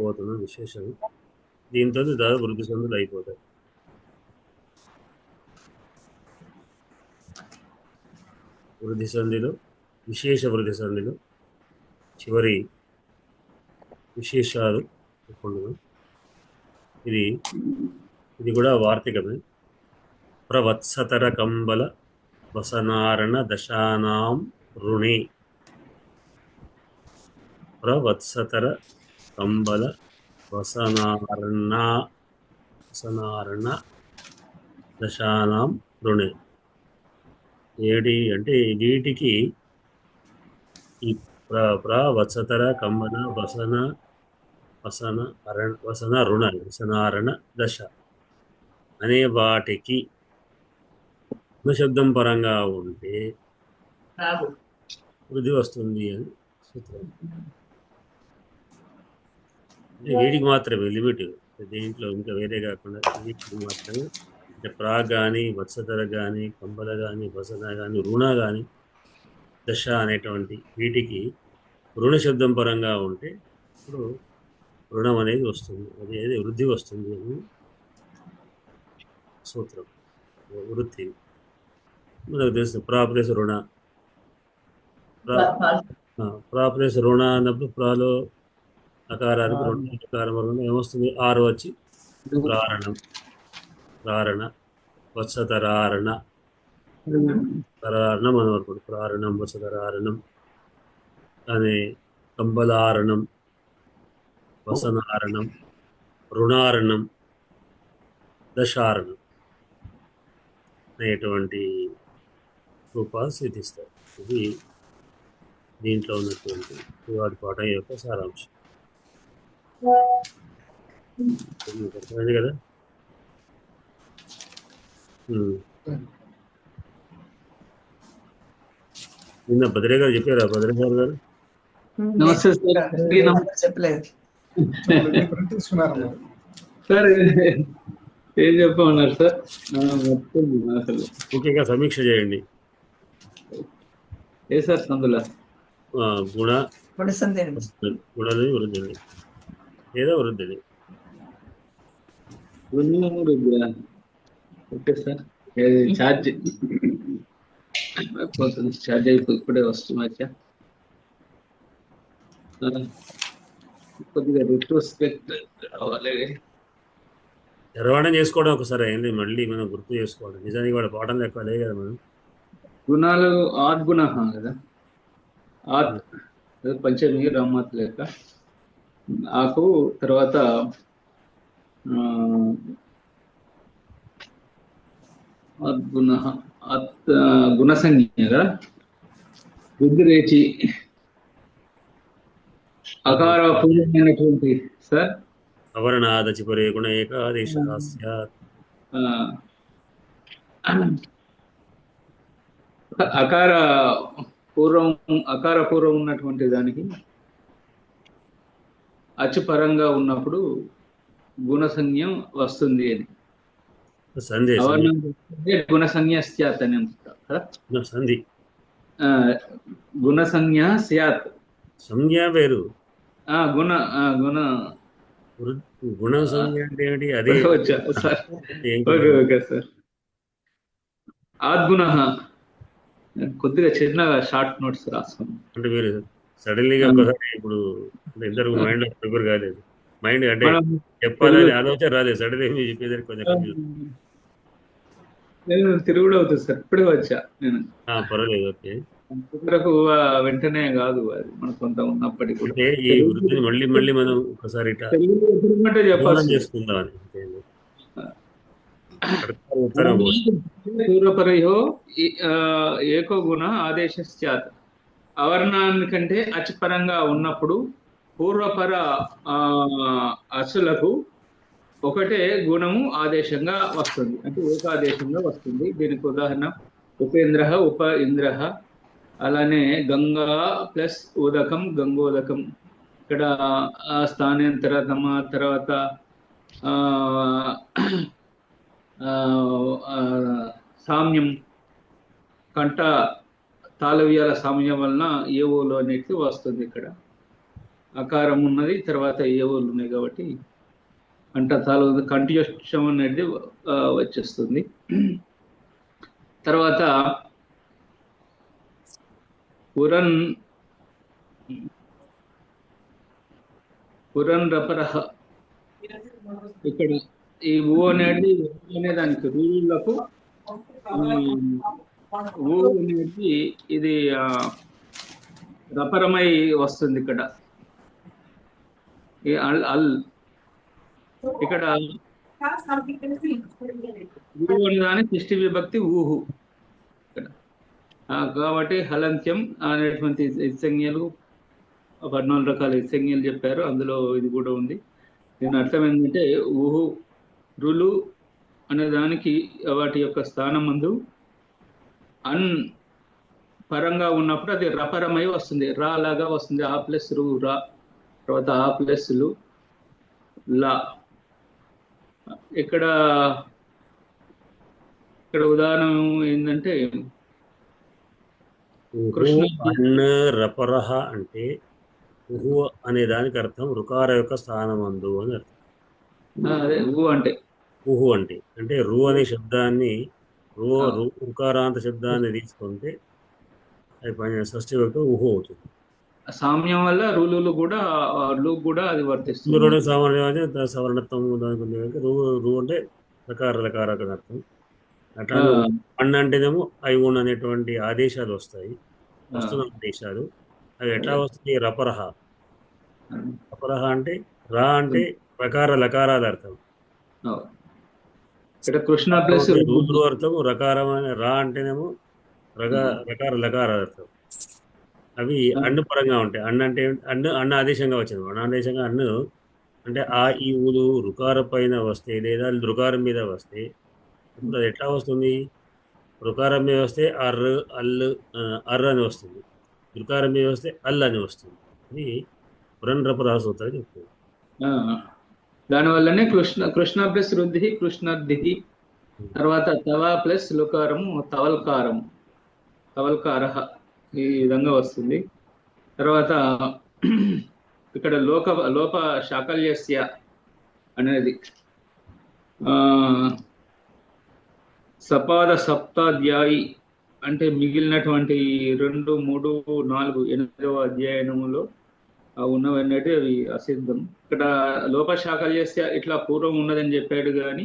చెప్పబోతున్న విశేషం. దీంతో దాదాపు వృద్ధి సందులు అయిపోతాయి. వృద్ధి సంధిలో విశేష వృద్ధి సంధిలో చివరి విశేషాలు చెప్పుకుంటున్నాం. ఇది కూడా వార్తికమే. ప్రవత్సతర కంబల వసనారణ దశానాం రుణి. ప్రవత్సతర కంబల వసనారణ దశానాం రుణి. ఏడి అంటే వీటికి ఈ ప్రవత్సతర కంబల వసనారణ దశ అనే వాటికి శబ్దం పరంగా ఉంటే వృద్ధి వస్తుంది అని సూత్రం. వీటికి మాత్రమే లిమిట్, దీంట్లో ఇంకా వేరే కాకుండా వీటికి మాత్రమే. అంటే ప్రా కానీ వత్సతర కానీ కంబల కానీ వసన కానీ రుణ కానీ దశ అనేటువంటి వీటికి రుణ శబ్దం పరంగా ఉంటే ఇప్పుడు రుణం అనేది వస్తుంది, అది వృద్ధి వస్తుంది అని సూత్రం. వృత్తి మనకు తెలుసు. ప్రాప్లేస్ రుణ, ప్రాప్లేస్ రుణ అన్నప్పుడు ప్రాలో అకారానికి రెండు అకారం వల్ల ఏమొస్తుంది? ఆరు వచ్చి ప్రారణ వత్సతరారణ తరారణం అని వరకు ప్రారణం వత్సతరారణం అనే కంబలారణం వసనారణం రుణారణం దశారణం అనేటువంటి రూపాలు సిద్ధిస్తాయి. ఇది దీంట్లో ఉన్నటువంటి వాటి పాఠం యొక్క సారాంశం. అర్థమైంది కదా? నిన్న భద్రే గారు చెప్పారా? భద్రే గారు నమస్తే చెప్పలేదు సార్. ఏం చెప్పమన్నారు సార్? అసలు ముఖ్యంగా సమీక్ష చేయండి. ఏ సార్ సందుల గుణది వృద్ధి ఏదో వృద్ధి ఓకే సార్. ఛార్జ్ ఛార్జ్ అయిపోయి ఇప్పుడే వస్తుంది. కొద్దిగా రిట్రోస్పెక్ట్ అవ్వాలి. నిర్వహణ చేసుకోవడం ఒకసారి అయింది, మళ్ళీ మనం గుర్తు చేసుకోవడం. నిజానికి వాడు పాఠం లెక్క లేదు కదా. మనం గుణాలు ఆద్గుణ కదా, ఆత్ పంచమి రామాత్ లెక్క ఆకు తర్వాత ఆద్గుణ గుణసంజ్ఞ కదా. వృద్ధిరేచి అకార పూర్వమైనటువంటి సార్ అవర్ణాదచి పరే గుణ ఏకాదేశ అకార పూర్వం ఉన్నటువంటి దానికి అచుపరంగా ఉన్నప్పుడు గుణసంజ్ఞం వస్తుంది అని గుణసంజ్ఞ స్యాత్ అని అంటారు. గుణసంజ్ఞ స్యాత్ సంజ్ఞ వేరు, గుణ గుణ సంజ్ఞ అంటే ఏమిటి? అదే సార్. Okay sir. ఆద్గుణ కొద్దిగా చిన్న షార్ట్ నోట్స్ రాసుకోండి. అంటే మీరు సడన్లీగా ఒకసారి ఇప్పుడు ఇద్దరు మైండ్ ప్రిపేర్ కాలేదు. మైండ్ అంటే చెప్పాలని ఆలోచన రాలేదు. సడన్గా మీరు చెప్పేదానికి కొంచెం నేను తిరుగుడు అవుతుంది సార్. ఇప్పుడే వచ్చా నేను. పర్వాలేదు. ఓకే. వెంటనే కాదు, అది మన కొంత ఉన్నప్పటికీ అంటే ఈ వృత్తిని మళ్ళీ మళ్ళీ మనం ఒకసారి చేసుకుందామని. పూర్వపరయో ఏకో గుణ ఆదేశ స్యాత్. అవర్ణానికంటే అచిపరంగా ఉన్నప్పుడు పూర్వపర అసులకు ఒకటే గుణము ఆదేశంగా వస్తుంది, అంటే ఏకాదేశంగా వస్తుంది. దీనికి ఉదాహరణ ఉపేంద్ర ఉప ఇంద్ర, అలానే గంగా ప్లస్ ఉదకం గంగోదకం. ఇక్కడ స్థానాంతరతమ తర్వాత సామ్యం కంట తాళవ్యాల సామ్యం వలన ఏవోలో అనేది వస్తుంది ఇక్కడ. అకారం ఉన్నది, తర్వాత ఏవోలు ఉన్నాయి కాబట్టి కంఠతాలు కంఠ్యోష్టం అనేది వచ్చేస్తుంది. తర్వాత పురన్ రపరహ, ఇక్కడ ఈ ఊ అనేది అనే దానికి రూలకు ఊ అనేది ఇది రపరమై వస్తుంది ఇక్కడ. ఈ అల్ అల్ ఇక్కడ ఊ అనేదాని షష్ఠి విభక్తి ఊహు ఇక్కడ. కాబట్టి హలంత్యం అనేటువంటి సంజ్ఞలు 14 రకాల సంజ్ఞలు చెప్పారు, అందులో ఇది కూడా ఉంది. దీని అర్థం ఏంటంటే ఊహు రులు అనే దానికి వాటి యొక్క స్థానం ముందు అన్ పరంగా ఉన్నప్పుడు అది రపరమై వస్తుంది, రా లాగా వస్తుంది. ఆ ప్లస్ రు రా, తర్వాత ఆ ప్లస్ లు లా. ఇక్కడ ఉదాహరణ ఏంటంటే కృష్ణ రపరహ అంటే ఉహు అనే దానికి అర్థం రుకార యొక్క స్థానమందు అని అర్థం. అదే ఊ అంటే ఊహు అంటే రు అనే శబ్దాన్ని రుకారాంత శబ్దాన్ని తీసుకుంటే అది షష్ఠి విభక్తి ఊహు అవుతుంది. సామ్యం వల్ల రులు కూడా అది వర్తిస్తుంది. సవర్ణత్వం దానికి రు అంటే రకార అర్థం. అట్లా అన్న అంటేనేమో ఐవున్ అనేటువంటి ఆదేశాలు వస్తాయి, వస్తున్న ఆదేశాలు. అవి ఎట్లా వస్తుంది? రపరహ అంటే రా అంటే ప్రకార లకారాల అర్థం. ఇక్కడ కృష్ణ ప్లస్ రూలు అర్థం రకారం. రా అంటేనేమో రకార లకారాల అర్థం. అవి అన్ను పరంగా ఉంటాయి. అన్న ఆదేశంగా వచ్చింది. అన్నాదేశంగా అన్ను అంటే ఆ ఈ ఊలు రుకార పైన వస్తే లేదా రుకారం మీద వస్తే ఇప్పుడు అది ఎట్లా వస్తుంది? రుకారం మీద వస్తే అర్ అని వస్తుంది, రుకారం మీద వస్తే అల్ అని వస్తుంది. ఇది పురన్రపరా సూత్రం చెప్తుంది. దానివల్లనే కృష్ణ ప్లస్ రుద్ధి కృష్ణర్ధి, తర్వాత తవ ప్లస్ లుకారము తవల్కార ఈ విధంగా వస్తుంది. తర్వాత ఇక్కడ లోప శాకల్యస్య అనేది సపాద సప్తాధ్యాయి అంటే మిగిలినటువంటి 2, 3, 4, 8వ అధ్యాయనములో ఉన్నవన్నట్టు అవి అసిద్ధం. ఇక్కడ లోపశాకల్యస్య ఇట్లా పూర్వం ఉన్నదని చెప్పాడు కానీ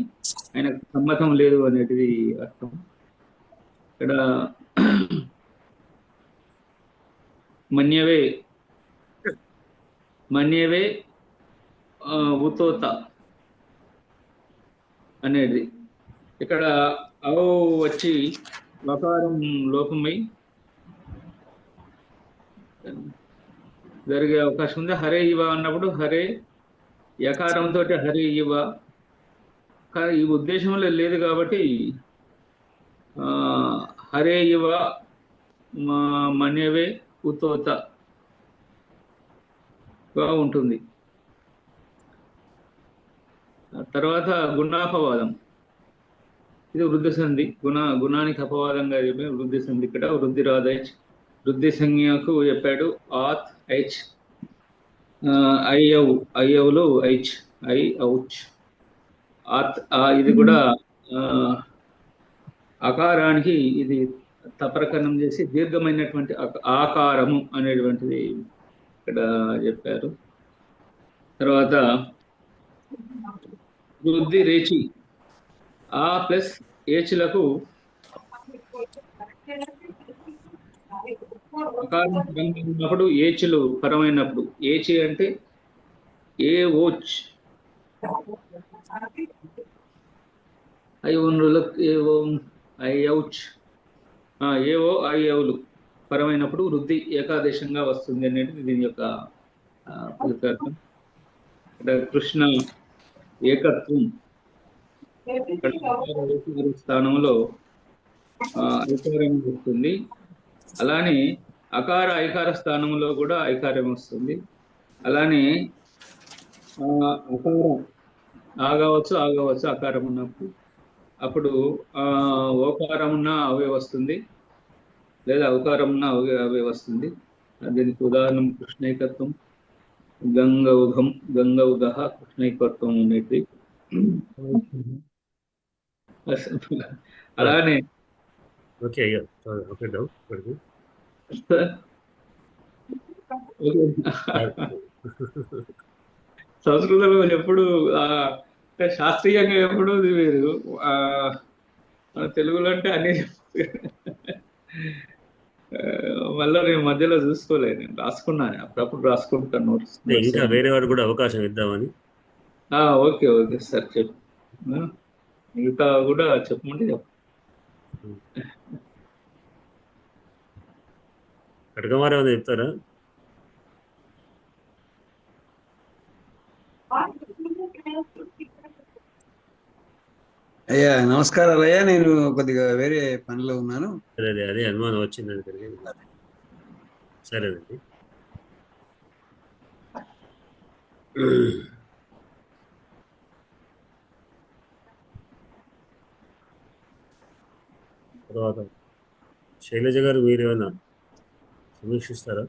ఆయనకు సమ్మతం లేదు అనేది అర్థం. ఇక్కడ మన్యవే ఉతోత అనేది ఇక్కడ అవు వచ్చి వకారం లోపమై జరిగే అవకాశం ఉంది. హరే ఇవ అన్నప్పుడు హరే యకారంతో హరే ఇవ, కానీ ఈ ఉద్దేశంలో లేదు కాబట్టి హరే ఇవ మన్యవే ఉతోతగా ఉంటుంది. తర్వాత గుణాపవాదం, ఇది వృద్ధి సంధి. గుణానికి అపవాదంగా చెప్పిన వృద్ధి సంధి. ఇక్కడ వృద్ధి రాదైచ్, వృద్ధి సంజ్ఞకు చెప్పాడు ఆత్ ఐచ్, అయ్యవులు ఐచ్, ఔచ్, ఆత్. ఇది కూడా అకారానికి ఇది తపరకరణం చేసి దీర్ఘమైనటువంటి ఆకారము అనేటువంటిది ఇక్కడ చెప్పారు. తర్వాత వృద్ధి రేచి, ఆ ప్లస్ ఏచులకు అకారం ఉన్నప్పుడు ఏచులు పరమైనప్పుడు, ఏచి అంటే ఏ ఓచ్, ఏవో ఐవులు పరమైనప్పుడు వృద్ధి ఏకాదేశంగా వస్తుంది అనేది దీని యొక్క ఫలితార్థం. ఇక్కడ కృష్ణ ఏకత్వం స్థానంలో ఐకారం వస్తుంది. అలానే ఐకార స్థానంలో కూడా ఐకారం వస్తుంది. అలానే అకారం ఆగవచ్చు అకారం ఉన్నప్పుడు, అప్పుడు ఓకారం ఉన్న అవే వస్తుంది, లేదా అవకారం ఉన్న అవే వస్తుంది. దీనికి ఉదాహరణ కృష్ణ ఏకత్వం, గంగౌఘం గంగౌగ కృష్ణైకత్వం ఉండేది. అలానే ఓకే అయ్యా ఓకే డౌట్ ఇప్పటికి సంస్కృతంలో ఎప్పుడు అంటే శాస్త్రీయంగా ఎప్పుడు వేరు. మన తెలుగులో అంటే అన్ని మళ్ళీ నేను మధ్యలో చూసుకోలేదు, నేను రాసుకున్నాను, అప్పుడప్పుడు రాసుకుంటాను నోట్స్. ఇంకా వేరే వాడు కూడా అవకాశం ఇద్దామని. ఓకే ఓకే సార్ చెప్పు. మిగతా కూడా చెప్పమంటే చెప్పు. కటకమారు ఏమైనా చెప్తారా? అయ్యా నమస్కారాలు అయ్యా, నేను కొద్దిగా వేరే పనిలో ఉన్నాను. అదే అనుమానం వచ్చిందని కలిగింది. సరేనండి. తర్వాత శైలజ గారు మీరు ఏమైనా సమీక్షిస్తారా?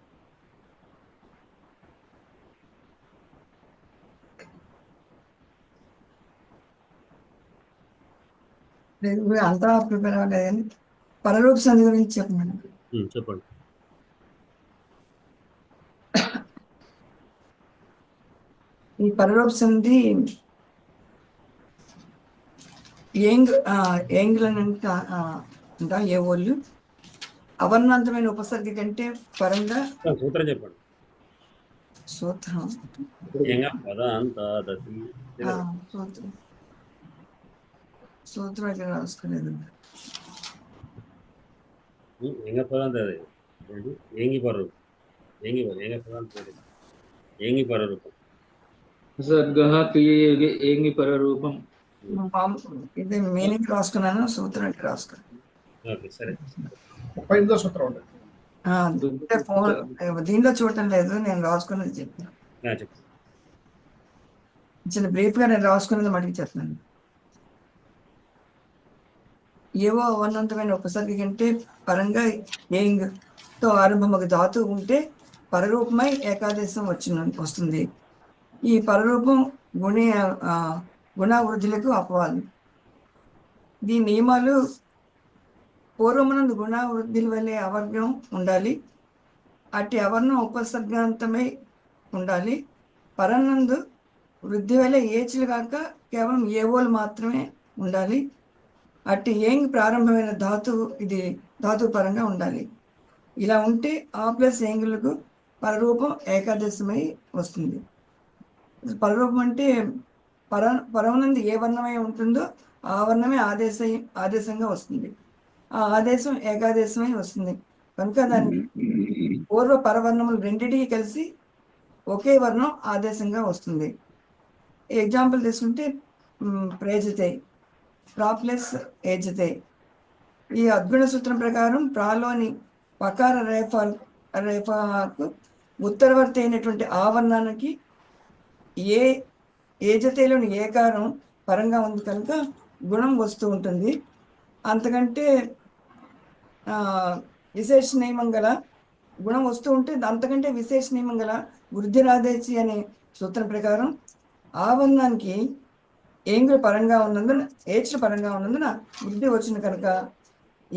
అంతా ప్రిపేర్ అవ్వలేదని పరరూప సంధి గురించి చెప్పండి. చెప్పండి. ఈ పరరూప సంధి అంటాం ఏ వాళ్ళు అవర్ణాంతమైన ఉపసర్గ కంటే పరంగా సూత్రం చెప్పండి. సూత్రం సూత్రం ఇక్కడ రాసుకోలేదు. ఇది మీనింగ్ రాసుకున్నాను, సూత్రం ఇక్కడ రాసుకున్నాను. దీంట్లో చూడటం లేదు, నేను రాసుకున్నది చెప్పాను. చిన్న బ్రీఫ్ గా నేను రాసుకున్నది మటుకు చెప్తున్నాను. ఏవో అవర్ణవంతమైన ఉపసర్గ కంటే పరంగా ఏంగ్ తో ఆరంభమగు ధాతు ఉంటే పరరూపమై ఏకాదేశం వస్తుంది. ఈ పరరూపం గుణవృద్ధులకు అపవాదు. దీని నియమాలు పూర్వమునందు గుణవృద్ధుల వల్లే అవర్గం ఉండాలి. అట్టి అవర్ణం ఉపసర్గాంతమై ఉండాలి. పరనందు వృద్ధి వల్ల ఏచులు కాక కేవలం ఏవోలు మాత్రమే ఉండాలి. అట్టి ఏంగ్ ప్రారంభమైన ధాతువు ఇది ధాతు పరంగా ఉండాలి. ఇలా ఉంటే ఆ ప్లస్ ఏంగులకు పరరూపం ఏకాదశమై వస్తుంది. పరరూపం అంటే పరమనందు ఏ వర్ణమై ఉంటుందో ఆ వర్ణమే ఆదేశంగా వస్తుంది. ఆ ఆదేశం ఏకాదేశమై వస్తుంది కనుక దాన్ని పూర్వ పరవర్ణములు రెండిటికి కలిసి ఒకే వర్ణం ఆదేశంగా వస్తుంది. ఎగ్జాంపుల్ తీసుకుంటే ప్రేజతే, ప్రా ప్లస్ ఏజతే. ఈ అద్గుణ సూత్రం ప్రకారం ప్రాలోని పకార రేఫకు ఉత్తరవర్తి అయినటువంటి ఆవర్ణానికి ఏజతేలోని ఏకారం పరంగా ఉంది కనుక గుణం వస్తూ ఉంటుంది. అంతకంటే విశేష నియమం గల గుణం వస్తూ ఉంటే అంతకంటే విశేష నియమం గల వృద్ధిరాదేశి అనే సూత్రం ప్రకారం ఆవర్ణానికి ఏంగుల పరంగా ఉన్నందున ఏచుల పరంగా ఉన్నందున వృద్ధి వచ్చిన కనుక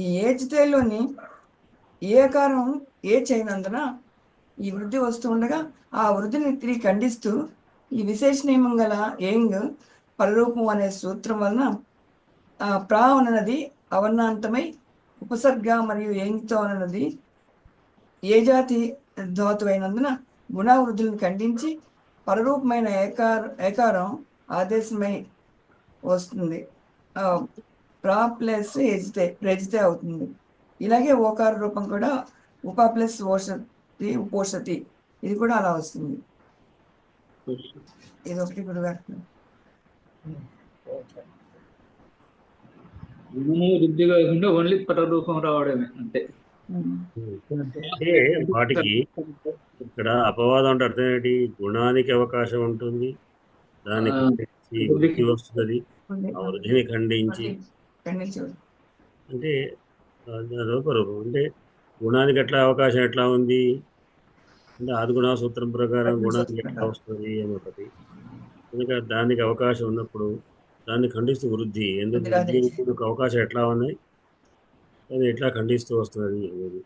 ఈ ఏచితేలోని ఏకారం అయినందున ఈ వృద్ధి వస్తూ ఉండగా ఆ వృద్ధిని తిరిగి ఖండిస్తూ ఈ విశేష నియమం గల ఏంగ్ పరరూపం అనే సూత్రం వలన ప్రా అన్నది అవర్ణాంతమై ఉపసర్గ మరియు ఏంగ్తో అన్నది ఏ జాతి ధాతు అయినందున గుణవృద్ధులను ఖండించి పరరూపమైన ఏకారం ఆదేశమై వస్తుంది. ప్రా ప్లస్ రజితే అవుతుంది. ఇలాగే ఓకార రూపం కూడా ఉప ప్లస్ ఓషతి ఉపోషతి, ఇది కూడా అలా వస్తుంది. ఇది ఒకటి గురుగారు. వృద్ధి కాకుండా ఓన్లీ పరరూపం రావడమే అంతే. అంటే వాటికి ఇక్కడ అపవాదం అంటే అర్థం ఏంటి? గుణానికి అవకాశం ఉంటుంది, దానికి వృద్ధి వస్తుంది, ఆ వృద్ధిని ఖండించి అంటే రూపరూపం. అంటే గుణానికి ఎట్లా అవకాశం ఎట్లా ఉంది? అంటే ఆదిగుణ సూత్రం ప్రకారం గుణానికి ఎట్లా ప్రకారం. వస్తుంది అని ఒకటి. ఎందుకంటే దానికి అవకాశం ఉన్నప్పుడు దాన్ని ఖండిస్తూ వృద్ధి, ఎందుకు వృద్ధి రాదేచి. వృద్ధికి అవకాశం ఎట్లా ఉన్నాయి, అది ఎట్లా ఖండిస్తూ వస్తున్నది అనేది.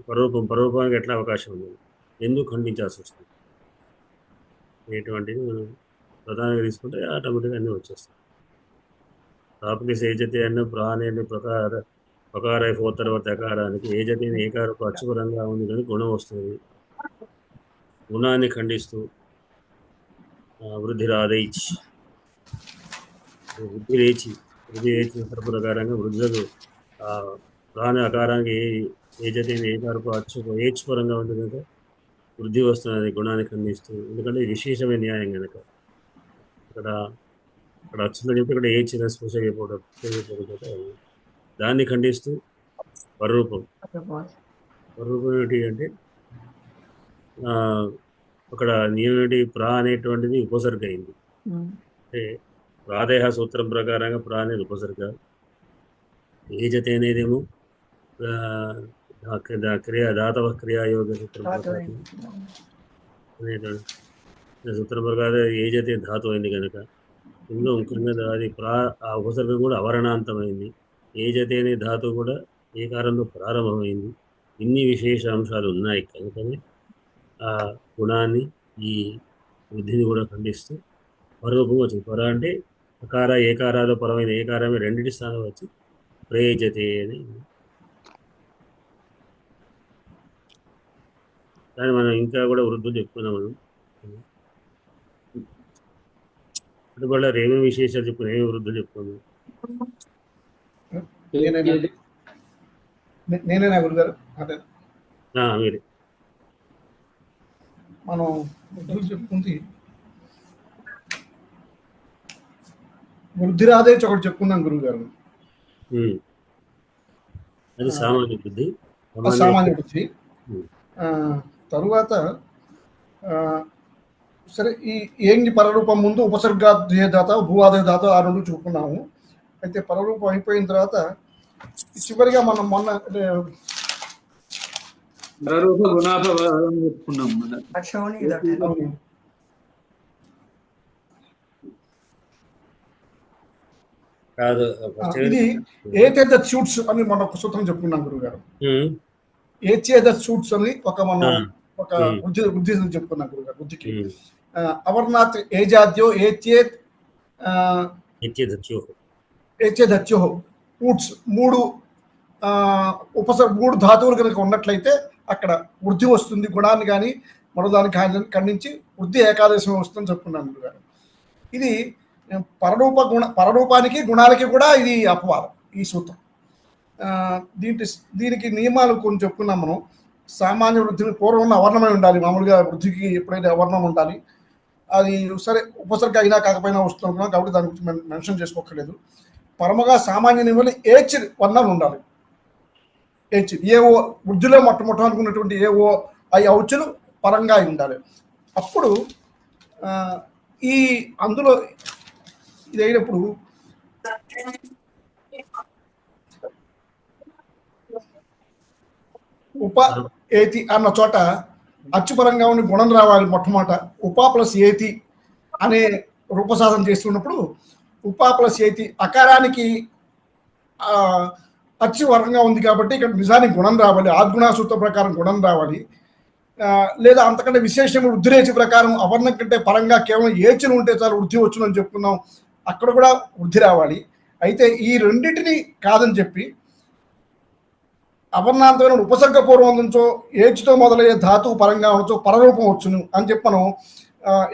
తర్వాత పరరూపానికి ఎట్లా అవకాశం ఉన్నది, ఎందుకు ఖండించాల్సి వస్తుంది అనేటువంటిది మనం ప్రధానంగా తీసుకుంటే ఆటోమేటిక్గా అన్నీ వచ్చేస్తాయి. టాపిక్ ఏజతి అన్న ప్రాణి ప్రకారైపోతారు తర్వాత అకారానికి ఏజతి ఏకారకు అచ్చుపరంగా ఉంది కానీ గుణం వస్తుంది. గుణాన్ని ఖండిస్తూ వృద్ధి రాదేచి, వృద్ధి లేచిన తరపు ప్రకారంగా వృద్ధులకు ప్రాణి అకారానికి ఏజతి ఏకారకు ఏచుపరంగా ఉంది కనుక వృద్ధి వస్తున్నది గుణాన్ని ఖండిస్తూ. ఎందుకంటే విశేషమైన న్యాయం కనుక ఇక్కడ వచ్చిందని చెప్పి ఇక్కడ ఏచిన స్పృశపోవడం దాన్ని ఖండిస్తూ పరరూపం ఏంటి అంటే అక్కడ నియమం ఏంటి, ప్రా అనేటువంటిది ఉపసర్గ అయింది. అంటే ప్రాదేహ సూత్రం ప్రకారంగా ప్రా అనేది ఉపసర్గ, ఏజతే అనేదేమో దాతవ క్రియాయోగ సూత్రం ప్రకారం సూత్రం ప్రకారం ఏజతే ధాతు అయింది కనుక ఇందులో ముఖ్యంగా అది ఆ ఉపసర్గం కూడా అవరణాంతమైంది. ఏజతే అనే ధాతువు కూడా ఏ కారంలో ప్రారంభమైంది. ఇన్ని విశేష అంశాలు ఉన్నాయి కనుకనే ఆ గుణాన్ని ఈ వృద్ధిని కూడా ఖండిస్తూ పరరూపం వచ్చింది. పర అంటే అకార ఏకారాలు పరమైన ఏకారమే రెండింటి స్థానం వచ్చి ప్రయోజతే అని. కానీ మనం ఇంకా కూడా వృద్ధులు చెప్పుకున్నాం. మనం అందువల్ల ఏమేమి విశేషాలు చెప్పుకున్నాం, ఏమేమి వృద్ధులు చెప్పుకున్నాం. నేనేనా గురుగారు? అంటే మీరే మనం వృద్ధులు చెప్పుకుంది వృద్ధి రాదేచి ఒకటి చెప్పుకున్నాం గురుగారు. అది సామాన్య బుద్ధి, సామాన్య బుద్ధి. తరువాత సరే ఈ ఏంటి పరరూపం ముందు ఉపసర్గాదేదాత భూవాదేదాత ఆ రెండు చూపుకున్నాము. అయితే పరరూపం అయిపోయిన తర్వాత చివరిగా మనం మొన్న పరరూప గుణాభావం చెప్పుకున్నాం. ఇది ఏచేద సూట్స్ అని మన ఒక సూత్రం చెప్పుకున్నాం గురుగారు. ఏచేద సూట్స్ అని ఒక మనం ఒక బుద్ధి చెప్పుకున్నాం గురుగారు. బుద్ధికి అవర్నాథ్ ఏజాద్యో ఏచేదత్యో ఊట్స్ మూడు మూడు ధాతువులు కనుక ఉన్నట్లయితే అక్కడ వృద్ధి వస్తుంది. గుణాన్ని కానీ మరోదానికి ఖండించి వృద్ధి ఏకాదశం వస్తుందని చెప్పుకున్నాను గురుగారు. ఇది పరరూపానికి గుణాలకి కూడా ఇది అపవాదం ఈ సూత్రం. దీనికి నియమాలు కొన్ని చెప్పుకున్నాం మనం. సామాన్య వృద్ధిని పూర్వం అవర్ణమై ఉండాలి. మామూలుగా వృద్ధికి ఎప్పుడైతే అవర్ణం ఉండాలి. అది సరే ఉపసర్గ అయినా కాకపోయినా వస్తున్నాం కాబట్టి దాని గురించి మెన్షన్ చేసుకోకలేదు. పరమగా సామాన్య నియమాలు ఏచ్ వర్ణాలు ఉండాలి. ఏచ్ ఏవో వృద్ధిలో మొట్టమొదటి ఏవో అవి ఔచులు పరంగా ఉండాలి. అప్పుడు ఈ అందులో ఇది అయినప్పుడు ఉప ఏతి అన్న చోట అచ్చుపరంగా ఉండి గుణం రావాలి. మొట్టమొదట ఉపా ప్లస్ ఏతి అనే రూపసాధన చేస్తున్నప్పుడు ఉపా ప్లస్ ఏతి అకారానికి అచ్చు వరంగా ఉంది కాబట్టి ఇక్కడ నిజానికి గుణం రావాలి. ఆద్గుణ సూత్ర ప్రకారం గుణం రావాలి. లేదా అంతకంటే విశేషంగా వృద్ధిరేచి ప్రకారం అవర్ణం కంటే పరంగా కేవలం ఏచులు ఉంటే చాలు వృద్ధి వచ్చునని చెప్పుకున్నాం. అక్కడ కూడా వృద్ధి రావాలి. అయితే ఈ రెండింటిని కాదని చెప్పి అవర్ణాంతమైన ఉపసర్గ పూర్వం నుంచో ఏచుతో మొదలయ్యే ధాతువు పరంగా ఉండొచ్చు పరరూపం వచ్చును అని చెప్పి మనం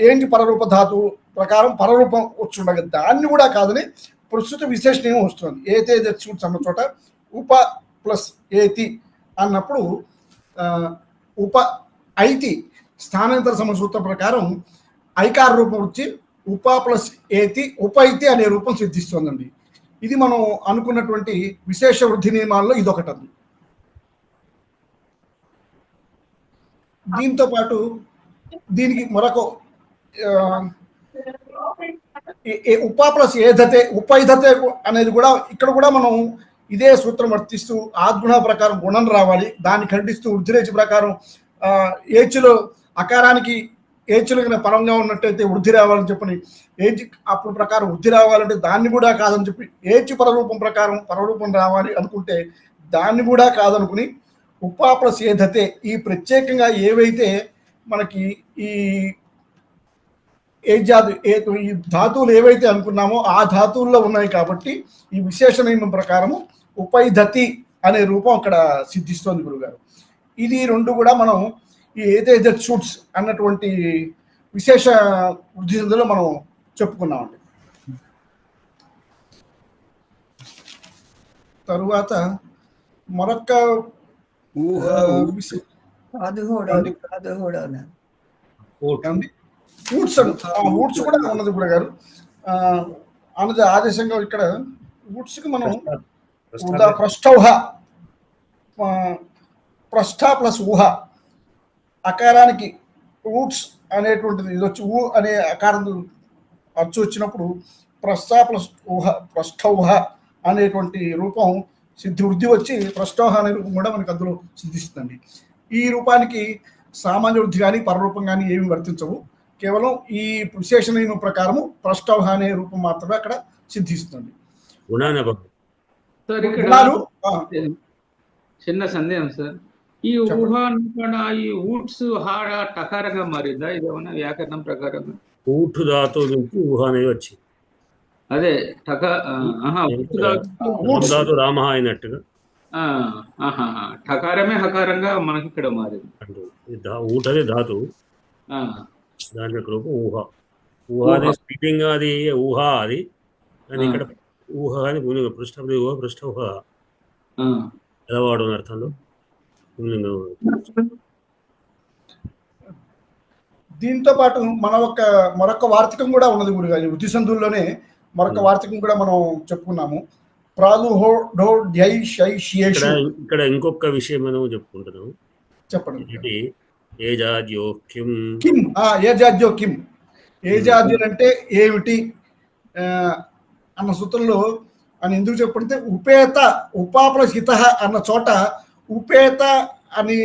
ఏంటి పరరూప ధాతువు ప్రకారం పరరూపం వచ్చుండగా దాన్ని కూడా కాదని ప్రస్తుత విశేషణం వస్తుంది. ఏతే సూట్స్ అన్న చోట ఉప ప్లస్ ఏతి అన్నప్పుడు ఉప ఐతి స్థానాంతర సమసూత్రం ప్రకారం ఐకార రూపం వచ్చి ఉప ప్లస్ ఏతి ఉపైతి అనే రూపం సిద్ధిస్తుందండి. ఇది మనం అనుకున్నటువంటి విశేష వృద్ధి నియమాల్లో ఇదొకటి. దీంతో పాటు దీనికి మరొక ఉప ప్లస్ ఏధతే ఉపైధతే అనేది కూడా ఇక్కడ కూడా మనం ఇదే సూత్రం వర్తిస్తూ ఆద్గుణ ప్రకారం గుణం రావాలి. దాన్ని ఖండిస్తూ వృద్ధిరేచి ప్రకారం ఏచులో అకారానికి ఏచులు పరంగా ఉన్నట్టయితే వృద్ధి రావాలని చెప్పని ఏచి అప్పుడు ప్రకారం వృద్ధి రావాలంటే దాన్ని కూడా కాదని చెప్పి ఏచి పరరూపం ప్రకారం పరరూపం రావాలి అనుకుంటే దాన్ని కూడా కాదనుకుని ఉపా ప్లస్ ఏధతే ఈ ప్రత్యేకంగా ఏవైతే మనకి ఈ ఈ ధాతువులు ఏవైతే అనుకున్నామో ఆ ధాతువుల్లో ఉన్నాయి కాబట్టి ఈ విశేష నియమం ప్రకారము ఉపైధతి అనే రూపం అక్కడ సిద్ధిస్తోంది గురుగారు. ఇది రెండు కూడా మనం ఈ ఏదైతే షూట్స్ అన్నటువంటి విశేష వృద్ధి సంధిలో మనం చెప్పుకున్నామండి. తరువాత మరొక ఊట్స్ కూడా ఉన్నది కూడా గారు అన్నది ఆదేశంగా ఇక్కడ ఊట్స్కి మనం ప్రష్టౌహ ప్రష్ట ప్లస్ ఊహ అకారానికి ఊట్స్ అనేటువంటిది ఇది వచ్చి ఊ అనే అకారం అచ్చు వచ్చినప్పుడు ప్రష్ట ప్లస్ ఊహ ప్రష్టౌహ అనేటువంటి రూపం వృద్ధి వచ్చి ప్రష్టౌహ అనే రూపం కూడా మనకి అందులో సిద్ధిస్తుందండి. ఈ రూపానికి సామాన్య వృద్ధి కానీ పరరూపం కానీ ఏమి వర్తించవు. కేవలం ఈ విశేష నియమం ప్రకారము ప్రష్టౌహ అనే రూపం మాత్రమే అక్కడ సిద్ధిస్తుంది. చిన్న సందేహం సార్, ఈ ఊహ ఈ ఊట్స్ హాడ టకారంగా మారిందా? ఇది ఏమన్నా వ్యాకరణం ప్రకారం ఊఠు ధాతువు నుంచి ఊహ అనేది వచ్చింది. అదే ధాతు రామ అయినట్టుగా టకారమే హకారంగా మనకి ఇక్కడ మారింది. ఊటనే ధాతువు, దాని యొక్క రూపం ఊహ. ఊహ అది స్పీకింగ్ అది ఊహ అది, కానీ ఇక్కడ ఊహ అని పృష్ఠ ఊహ పృష్ఠ ఊహ ఎలా వాడు అర్థంలో. దీంతో పాటు మన మరొక వార్తికం కూడా ఉన్నది గురుగారు. వృద్ధి సంధుల్లోనే మరొక వార్తికం కూడా మనం చెప్పుకున్నాము. ఇక్కడ ఇంకొక విషయం మనం చెప్పుకుంటున్నాం. చెప్పండి. ఏజాద్యో కిం ఏజాద్యో కిం, ఏజాద్యులు అంటే ఏమిటి అన్న సూత్రంలో అని ఎందుకు చెప్పంటే ఉపేత ఉపా ప్లస్ హిత అన్న చోట ఉపేత అని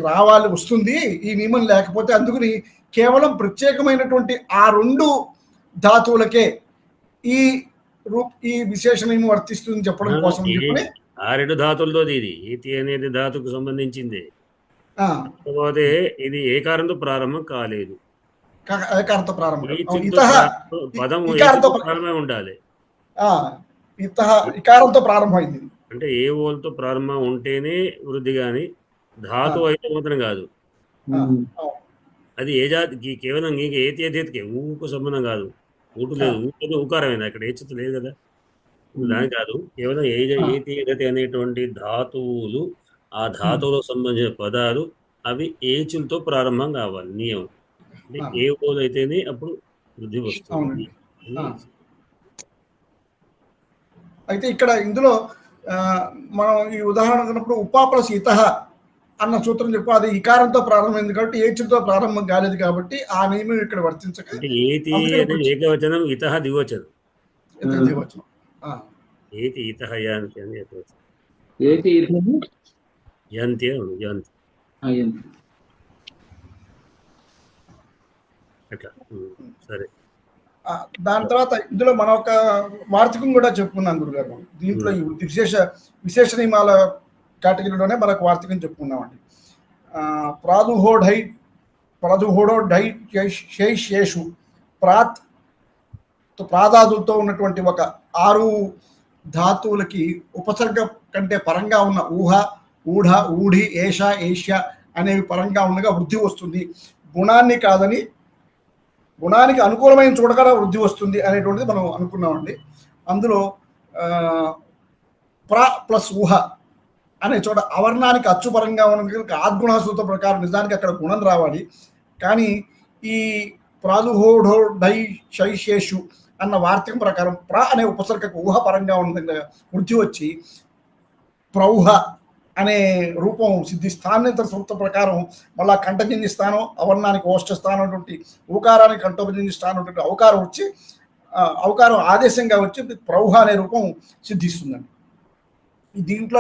రావాలి వస్తుంది ఈ నియమం లేకపోతే. అందుకని కేవలం ప్రత్యేకమైనటువంటి ఆ రెండు ధాతువులకే ఈ విశేష నియమం వర్తిస్తుంది చెప్పడం కోసం చెప్పని ఆ రెండు ధాతులతో ఇది ఈతి అనేది ధాతుకు సంబంధించింది. కాకపోతే ఇది ఏకారంతో ప్రారంభం కాలేదు, ఏకారంతో ప్రారంభం పదం ప్రారంభమై ఉండాలి. ఇకారంతో ప్రారంభమైంది అంటే ఏ ఓలతో ప్రారంభం ఉంటేనే వృద్ధి, కానీ ధాతు అయితే మాత్రం కాదు. అది ఏ జాతికి కేవలం ఏతికి ఊకు సంబంధం కాదు. ఊటు లేదు, ఊటు ఊకారమైంది, అక్కడ ఏచిత లేదు కదా, దాని కాదు. కేవలం ఏతి అనేటువంటి ధాతువులు, ఆ ధాతువులకు సంబంధించిన పదాలు అవి ఏచులతో ప్రారంభం కావాలి నియమం. అంటే ఏ ఓలు అయితేనే అప్పుడు వృద్ధి వస్తుంది. అయితే ఇక్కడ ఇందులో మనం ఈ ఉదాహరణ కన్నప్పుడు ఉపా ప్లస్ ఇత అన్న సూత్రం చెప్పు, అది ఇకారంతో ప్రారంభమైంది కాబట్టి ఏచుతో ప్రారంభం కాలేదు కాబట్టి ఆ నియమం ఇక్కడ వర్తించక ఏకవచనం ఇత దివచనం ఏతి ఇత యాంతి అని యంతి అట్లా. సరే, దాని తర్వాత ఇందులో మన ఒక వార్తికం కూడా చెప్పుకున్నాం గురుగారు. దీంట్లో ఈ విశేష నియమాల కేటగిరీలోనే మనకు వార్తికం చెప్పుకున్నామండి. ప్రాదుహోడోఢైషు ప్రాదాదులతో ఉన్నటువంటి ఒక 6 ధాతువులకి ఉపసర్గ కంటే పరంగా ఉన్న ఊహ, ఊఢ, ఊఢి, ఏష, ఏష్య అనేవి పరంగా ఉండగా వృద్ధి వస్తుంది. గుణాన్ని కాదని గుణానికి అనుకూలమైన చూడగల వృద్ధి వస్తుంది అనేటువంటిది మనం అనుకున్నామండి. అందులో ప్లస్ ఊహ అనే చోట అవర్ణానికి అచ్చుపరంగా ఉన్న ఆద్గుణ సూత్ర ప్రకారం నిజానికి అక్కడ గుణం రావాలి. కానీ ఈ ప్రాదుహోఢైషు అన్న వార్తికం ప్రకారం అనే ఉపసర్గకు ఊహ పరంగా ఉన్న వృద్ధి వచ్చి ప్రౌహ అనే రూపం సిద్ధి. స్థానేతర సూత్ర ప్రకారం మళ్ళా కంఠజన్య స్థానం, అవర్ణానికి ఓష్ట స్థానం, ఊకారానికి కంఠజన్య స్థానం అవకారం ఆదేశంగా వచ్చి ప్రౌహ అనే రూపం సిద్ధిస్తుందండి. దీంట్లో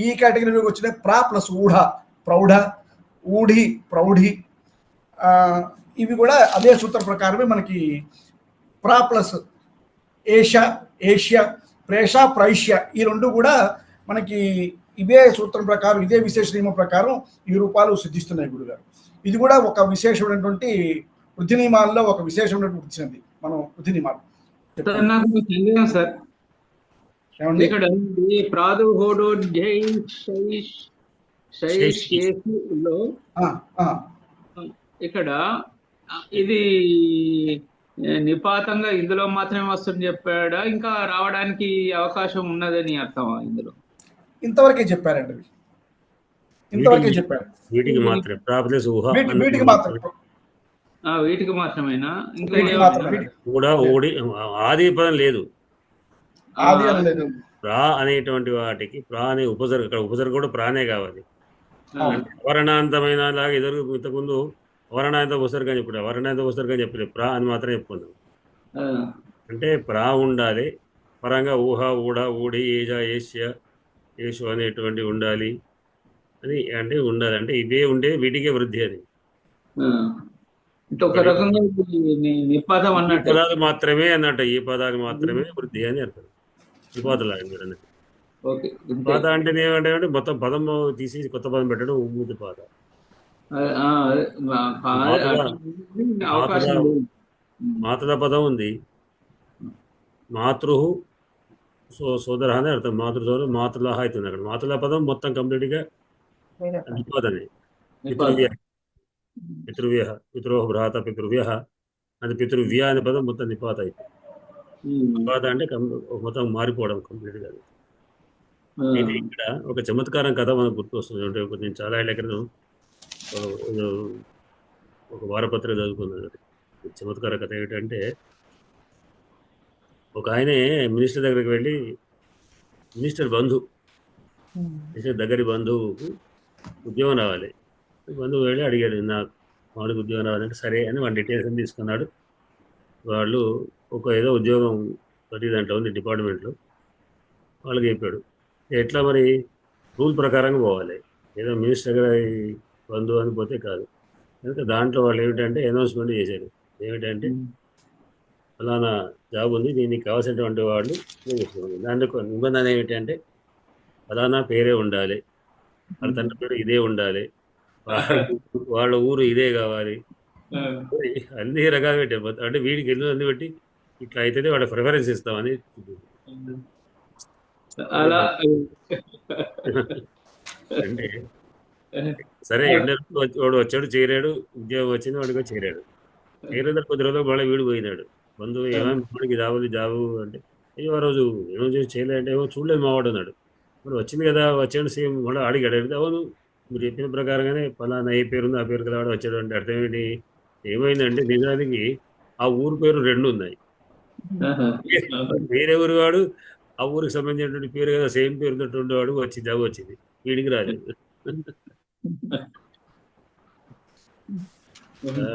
ఈ కేటగిరీలోకి వచ్చిన ప్లస్ ఊఢ, ప్రౌఢ, ఊఢి, ప్రౌఢి, ఇవి కూడా అదే సూత్ర ప్రకారమే మనకి ప్రా ప్లస్ ఏష, ఏష్య, ప్రేష, ప్రైష్య ఈ రెండు కూడా మనకి ఇదే సూత్రం ప్రకారం, ఇదే విశేష నియమం ప్రకారం ఈ రూపాలు సిద్ధిస్తున్నాయి గురుగారు. ఇది కూడా ఒక విశేషమైనటువంటి వృద్ధి నియమాల్లో ఒక విశేషమైనటువంటి వృద్ధి మనం వృద్ధి నియమాలు. నాకు సందేహం సార్, ఏమండి? ఇక్కడ ప్రాదుహోడోధ్యై లో ఇక్కడ ఇది నిపాతంగా ఇందులో మాత్రమే వస్తుంది చెప్పాడా, ఇంకా రావడానికి అవకాశం ఉన్నదని అర్థమా? ఇందులో ఇంతవరకే చెప్పారండి, ఇంతవరకే చెప్పారు. వీటికి మాత్రమే ప్రాప్లెస్ ఊహ, వీటికి మాత్రమే, వీటికి మాత్రమేనా? ఇంకా కూడా ఓడి ఆది పదం లేదు. ఆది అనలేదు. ప్రా అనేటువంటి వాటికి ప్రా అనే ఉపసర్గ, ఇక్కడ ఉపసర్గ కూడా ప్రానే కావాలి. వర్ణాంతమైన లాగా ఎదురు ఇంతకుముందు వర్ణాంత ఉపసర్గ అని చెప్పాడు, వర్ణాంత ఉపసర్గ అని చెప్పలేదు, ప్రా అని మాత్రం చెప్పుకున్నాం. అంటే ప్రా ఉండాలి, పరంగా ఊహ, ఊడ, ఊడి, ఏజ, ఏష్య, యేషు అనేటువంటి ఉండాలి అని అంటే ఉండాలి. అంటే ఇదే ఉంటే వీటికే వృద్ధి అది. ఒక రకంగా నిపాతం అన్నట్టు, పదాలు మాత్రమే అన్నట్టు, ఈ పదాలు మాత్రమే వృద్ధి అని అర్థం. నిపాతలాగా మీరు అన్నట్టు. నిపాత అంటే ఏమంటే మొత్తం పదం తీసి కొత్త పదం పెట్టడం నిపాత. మాతృ పదం ఉంది, మాతృ సోదర అని అర్థం. మాతృ సోదరు మాతృలహ అవుతుంది. అక్కడ మాతృల పదం మొత్తం కంప్లీట్గా నిపాతనే. పితృవ్య, పితృవ్య, పితృ భ్రాత పితృవ్య అది పితృవ్య అనే పదం మొత్తం నిపాత అవుతుంది. నిపాత అంటే మొత్తం మారిపోవడం కంప్లీట్గా. అయితే ఇక్కడ ఒక చమత్కారం కథ మనకు గుర్తు వస్తుంది. అంటే నేను చాలా ఏళ్ళ క్రితం ఒక వారపత్రిక చదువుకున్నాను. చమత్కార కథ ఏమిటంటే, ఒక ఆయనే మినిస్టర్ దగ్గరికి వెళ్ళి, మినిస్టర్ దగ్గరి బంధువుకు ఉద్యోగం రావాలి. బంధువు వెళ్ళి అడిగాడు, నాకు వాడికి ఉద్యోగం రావాలంటే సరే అని వాడి డీటెయిల్స్ అని తీసుకున్నాడు. వాళ్ళు ఒక ఏదో ఉద్యోగం ప్రతి దాంట్లో ఉంది డిపార్ట్మెంట్లో, వాళ్ళకి చెప్పాడు. ఎట్లా మరి రూల్ ప్రకారంగా పోవాలి, ఏదో మినిస్టర్ గారి బంధువు అని పోతే కాదు. కనుక దాంట్లో వాళ్ళు ఏమిటంటే అనౌన్స్మెంట్ చేశారు, ఏమిటంటే ఫలానా జాబ్ ఉంది, దీనికి కావాల్సినటువంటి వాళ్ళు దాంట్లో నిబంధన ఏమిటంటే ఫలానా పేరే ఉండాలి, వాళ్ళ తండ్రి పేరు ఇదే ఉండాలి, వాళ్ళ ఊరు ఇదే కావాలి, అన్ని రకాలు పెట్టారు. అంటే వీడికి ఎన్నో అన్ని పెట్టి ఇట్లా అయితేనే వాళ్ళ ప్రిఫరెన్స్ ఇస్తామని. అలా అంటే సరే వాడు వచ్చాడు, చేరాడు, ఉద్యోగం వచ్చింది, వాడికి చేరాడు. చేరిన కొద్ది రోజులు మళ్ళీ వీడు పోయినాడు. బంధువు ఏమైనా వాడికి జాబు అంటే అయ్యో ఆ రోజు ఏమో చేసి చేయలేదంటే ఏమో చూడలేదు మావాడు అన్నాడు. మరి వచ్చింది కదా, వచ్చాడు సేమ్ మళ్ళీ అడిగాడు. అడిగితే అవును మీరు చెప్పిన ప్రకారంగానే ఫలానా ఏ పేరుంది ఆ పేరు కదా వాడు వచ్చాడు అంటే అర్థం ఏంటి? ఏమైందంటే నిజానికి ఆ ఊరు పేరు 2 ఉన్నాయి. వేరే ఊరు వాడు ఆ ఊరికి సంబంధించినటువంటి పేరు కదా, సేమ్ పేరు ఉండేవాడు వచ్చి జాబ్ వచ్చింది, వీడికి రాలేదు.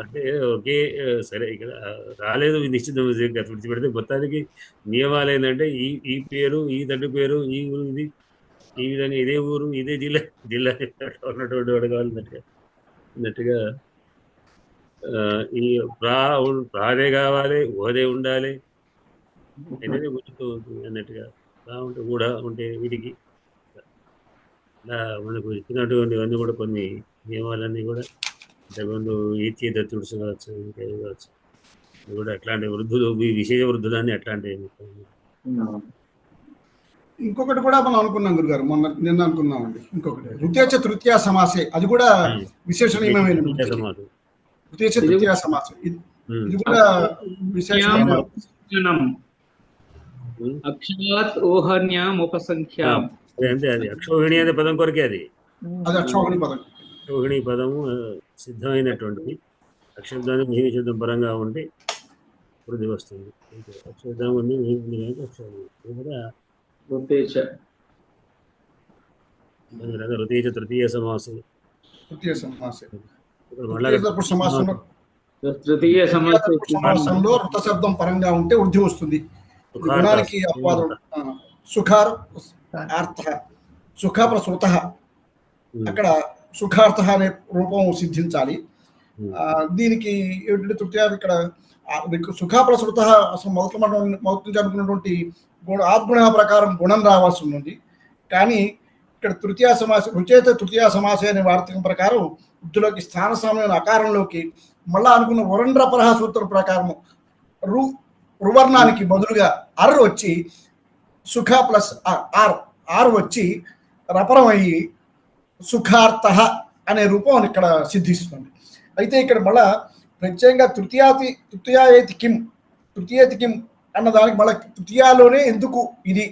అంటే ఓకే సరే, ఇక్కడ రాలేదు నిశ్చితం విడిచిపెడితే మొత్తానికి నియమాలు ఏంటంటే ఈ పేరు, ఈ తండ్రి పేరు, ఈ ఊరు ఇది, ఈ విధంగా ఇదే ఊరు ఇదే జిల్లా ఉన్నటువంటి వాడు కావాలన్నట్టుగా ఈ ప్రాదే కావాలి, ఓదే ఉండాలి అనేది అన్నట్టుగా ఉంటే కూడా ఉంటే వీటికి ఇలా మనకు ఇచ్చినటువంటి ఇవన్నీ కూడా కొన్ని నియమాలన్నీ కూడా ఇంతకుముందు ఈత్య దత్తుడు కావచ్చు, ఇంకా కావచ్చు, కూడా అట్లాంటి వృద్ధులు, విశేష వృద్ధులన్నీ అట్లాంటివి. ఇంకొకటి కూడా మనం అనుకున్నాం గురుగారు, నిన్న అనుకున్నామండి. ఇంకొకటి రుతేచ తృతీయ సమాసే, అది కూడా విశేష నియమమైన రుతేచ తృతీయ సమాసే, ఇది కూడా విశేషమైన. అక్షరాత్ ఓహన్యాం ఉపసంఖ్యాం, అంటే అది అక్షోహిణి అనే పదం కొరకే, అది అక్షోహిణి పదం. అక్షోహిణి పదము సిద్ధమైనటువంటిది. అక్షరాన్ని భీమి శబ్దం పరంగా ఉంటే వృద్ధి వస్తుంది. అక్షరం ఉంది రుతేచ తృతీయ సమాసం. తృతీయ సమాసంలో రుత శబ్దం పరంగా ఉంటే వృద్ధి వస్తుంది. గుణానికి అపవాదం. సుఖార్ అర్థ సుఖ ప్రసూత, అక్కడ సుఖార్థ అనే రూపం సిద్ధించాలి. దీనికి ఏంటంటే తృతీయ ఇక్కడ మీకు సుఖాప్రసృత అసలు మొదటి నుంచి అనుకున్నటువంటి ఆద్గుణ ప్రకారం గుణం రావాల్సి ఉంది. కానీ ఇక్కడ తృతీయ సమాస రుచేత తృతీయ సమాసే అనే వార్తకం ప్రకారం వృద్ధిలోకి స్థాన సమయమైన అకారంలోకి మళ్ళా అనుకున్న వరుణ్రపరహ సూత్రం ప్రకారం రువర్ణానికి బదులుగా అర్ వచ్చి సుఖ ప్లస్ ఆర్ వచ్చి రపరం అయ్యి సుఖార్థ అనే రూపం ఇక్కడ సిద్ధిస్తుంది. అయితే ఇక్కడ మళ్ళా ప్రత్యేకంగా తృతీయేతి కిం అన్న దానికి మళ్ళీ తృతీయాలోనే ఎందుకు ఇది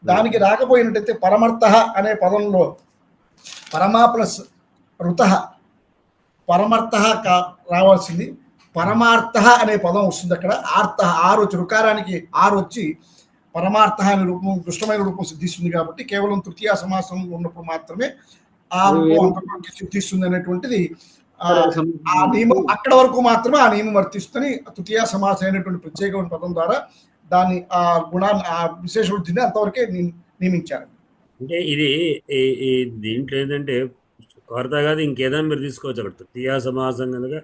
దానికి రాకపోయినట్టయితే పరమర్థ అనే పదంలో పరమా ప్లస్ ఋత పరమర్థ రావాల్సింది, పరమార్థ అనే పదం వస్తుంది. అక్కడ ఆరు వచ్చి రుకారానికి ఆరు వచ్చి పరమార్థ అనే రూపం దుష్టమైన రూపం సిద్ధిస్తుంది. కాబట్టి కేవలం తృతీయ సమాసం ఉన్నప్పుడు మాత్రమే ఆ రూపం సిద్ధిస్తుంది అనేటువంటిది ఆ నియమం అక్కడ వరకు మాత్రమే ఆ నియమం వర్తిస్తుంది. తృతీయ సమాసం అయినటువంటి ప్రత్యేకమైన పదం ద్వారా దాన్ని ఆ గుణాన్ని ఆ విశేష వృద్ధిని అంతవరకే నియమించారు. అంటే ఇది దీంట్లో ఏంటంటే సుఖార్థ కాదు ఇంకేదైనా మీరు తీసుకోవచ్చు. అక్కడ తృతీయ సమాసం కనుక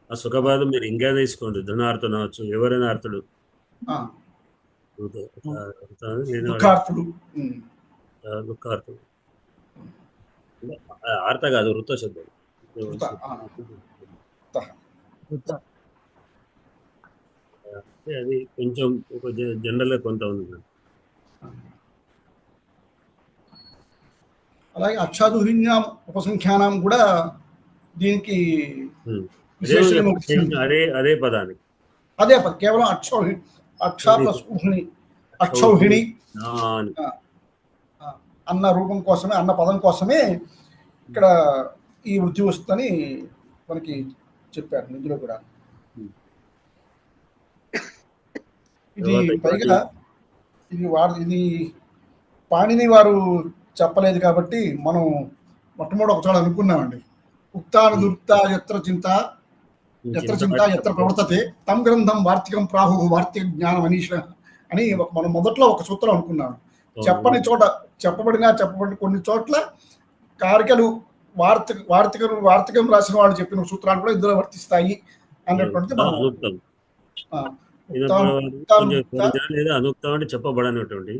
ఆ సుఖపాదం మీరు ఇంకా తీసుకోండి. ధనార్థుడు అవచ్చు, ఎవరైనా అర్థుడు దుఃఖార్థుడు ఆర్త కాదు వృత్త శబ్దం. అది కొంచెం ఒక జనరల్గా కొంత ఉంది. అలాగే అక్షాదుహిన్యాం ఉపసంఖ్యానం కూడా దీనికి అదే పదానికి అదే పదం కేవలం అక్ష ప్లస్ ఊహిణి అక్షౌహిణి అన్న రూపం కోసమే అన్న పదం కోసమే ఇక్కడ ఈ వృద్ధి వస్తుందని మనకి చెప్పారు ఇందులో కూడా. ఇది పైగా ఇది పాణిని వారు చెప్పలేదు కాబట్టి మనం మొట్టమొదటి ఒకసారి అనుకున్నామండి. ఉక్తాన దుర్తా ఎత్ర చింత ఎత్ర ప్రవర్తతే తం గ్రంథం వార్తికం ప్రాహు వార్తిక జ్ఞానం అనీష అని మనం మొదట్లో ఒక సూత్రం అనుకున్నాం. చెప్పని చోట చెప్పబడిన కొన్ని చోట్ల కారికలు వార్తికం రాసిన వాళ్ళు చెప్పిన సూత్రాలు కూడా ఇందులో వర్తిస్తాయి అన్నటువంటిది చెప్పబడనటువంటి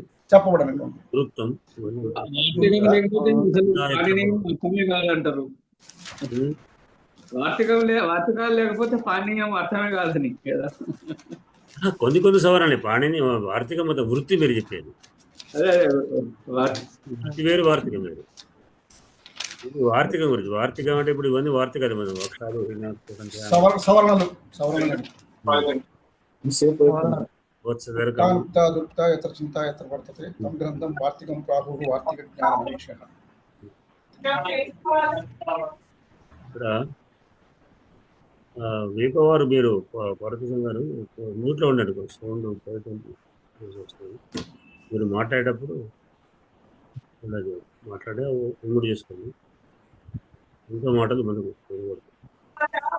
అంటారు. వార్తికాలు లేకపోతే పానీయం అర్థమే కాదని కదా. కొన్ని సవరణ పాణిని వార్తికం మొత్తం వృత్తి మీరు చెప్పేది వృత్తి వేరు వార్తికం వేరు. వార్తికం గురించి వార్తికం అంటే ఇప్పుడు ఇవన్నీ వార్తికాలు మనం అక్షరాలు ఇక్కడ వీపవారు మీరు పరకృష్ణ గారు మ్యూట్లో ఉండండి. సౌండ్ వస్తుంది. మీరు మాట్లాడేటప్పుడు అలాగే మాట్లాడే మ్యూట్ చేసుకోండి. ఇంకా మాటలు మనకు.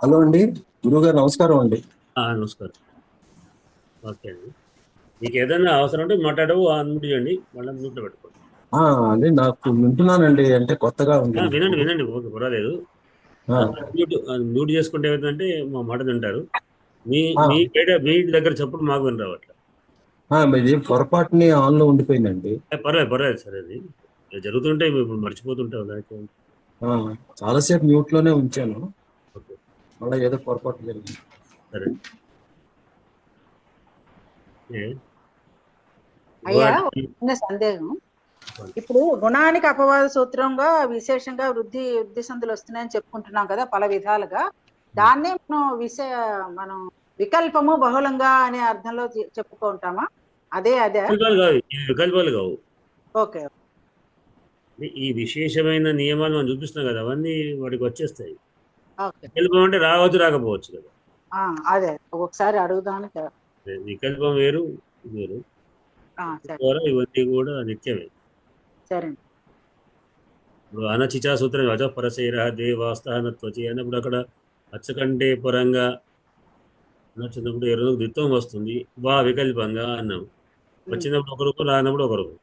హలో అండి, గురువు గారు నమస్కారం అండి. నమస్కారం. ఓకే అండి, మీకు ఏదైనా అవసరం ఉంటే మాట్లాడవు అన్మ్యూట్ చేయండి, మళ్ళీ మ్యూట్లో పెట్టుకోండి. అదే నాకు వింటున్నానండి, అంటే కొత్తగా ఉంది. వినండి ఓకే పర్వాలేదు. మ్యూట్ చేసుకుంటే ఏమైందంటే మా మాట తింటారు. మీ దగ్గర చెప్పుడు మాకు విని రావట్లేదు. ఇది పొరపాటుని ఆన్ లో ఉండిపోయిందండి. పర్లేదు సరే, అది జరుగుతుంటే ఇప్పుడు మర్చిపోతుంటాం. చాలాసేపు మ్యూట్ లోనే ఉంచాను, మళ్ళీ ఏదో పొరపాటు జరిగింది. సరే అయ్యా, సందేహం. ఇప్పుడు గుణానికి అపవాద సూత్రంగా విశేషంగా వృద్ధి సందులు వస్తున్నాయని చెప్పుకుంటున్నాం కదా పల విధాలుగా. దాన్నే మనం వికల్పము బహుళంగా అనే అర్థంలో చెప్పుకుంటామా? అదే వికల్పాలు కావు. ఓకే, ఈ విశేషమైన నియమాలు మనం చూపిస్తున్నాం కదా, అవన్నీ వాటికి వచ్చేస్తాయి. వికల్పం అంటే రావచ్చు రాకపోవచ్చు కదా. అదే ఒకసారి అడుగుదానికి. వికల్పం వేరు వేరు, ఇవన్నీ కూడా నిత్యమే. సరే, ఇప్పుడు అనచిచా సూత్రం అజ పరశైర దేవాస్థాన త్వచి అన్నప్పుడు అక్కడ అచ్చకంటే పరంగా నచ్చినప్పుడు ఎరువు ద్విత్వం వస్తుంది. వికల్పంగా అన్నాం. వచ్చినప్పుడు ఒక రూపం, రానప్పుడు ఒక రూపం.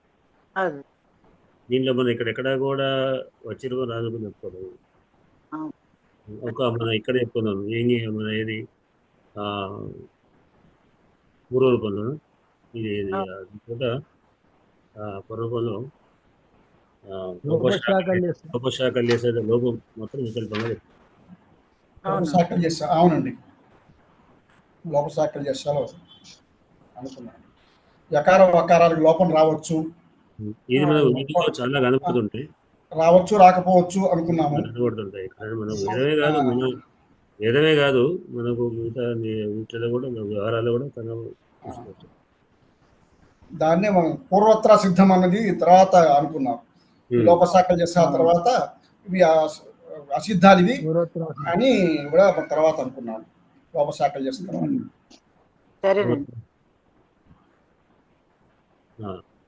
దీంట్లో మనం ఇక్కడెక్కడ కూడా వచ్చి రూపం రానప్పుడు చెప్పుకోలేదు. అవును. ఒక మన ఇక్కడ చెప్పుకున్నాం మన ఏది పూర్వ రూపంలో ఇది కూడా పూర్వరూపంలో లోపశాఖలు చేసేది లోపం మొత్తం వికల్పంగా చెప్తాం. లోపశాఖలు చేస్తా, అవునండి, లోపశాఖలు చేస్తాలో అనుకున్నాను. యకార వకారాలకు లోపం రావచ్చు, ఇది మనం వీటిలో చాలా కనపడుతుంటాయి, రావచ్చు రాకపోవచ్చు అనుకున్నాము. కనపడుతుంటాయి. కానీ మనం వేదమే కాదు మనకు మిగతా వీటిలో కూడా వ్యవహారాలు కూడా చూసుకోవచ్చు. దాన్నే మనం పూర్వత్ర సిద్ధం అన్నది తర్వాత అనుకున్నాం. లోపశాఖలు చేసిన తర్వాత ఇవి అసిద్ధాలు ఇవి అని కూడా తర్వాత అనుకున్నాను. లోపశాఖలు చేసిన తర్వాత సరేనండి.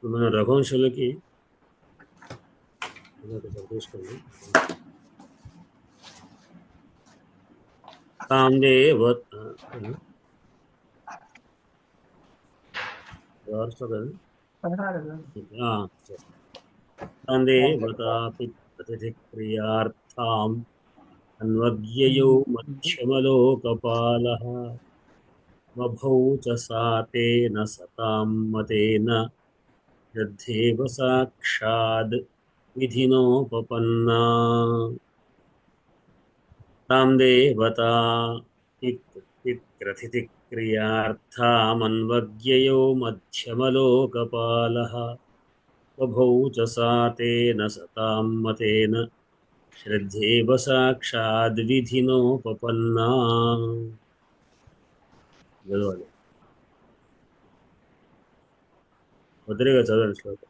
మన రఘువంశులకి చూసుకోండి. ప్రతిక్రియార్థాం అన్వగ్యయౌ మధ్యమలోకపాలః బభౌ చ సాతేన సతాం మతేన యద్ధేవ సాక్షాద్ విధినోపపన్నా. తాం దేవతా ప్రతిక్రియార్థామన్వగ్యయౌ మధ్యమలోకపాలః బభౌ చ సాతేన సతాం మతేన శ్రద్ధేవ సాక్షాద్ విధినోపపన్నా. చదవాలి, వదిలేగా చదవండి శ్లోకం.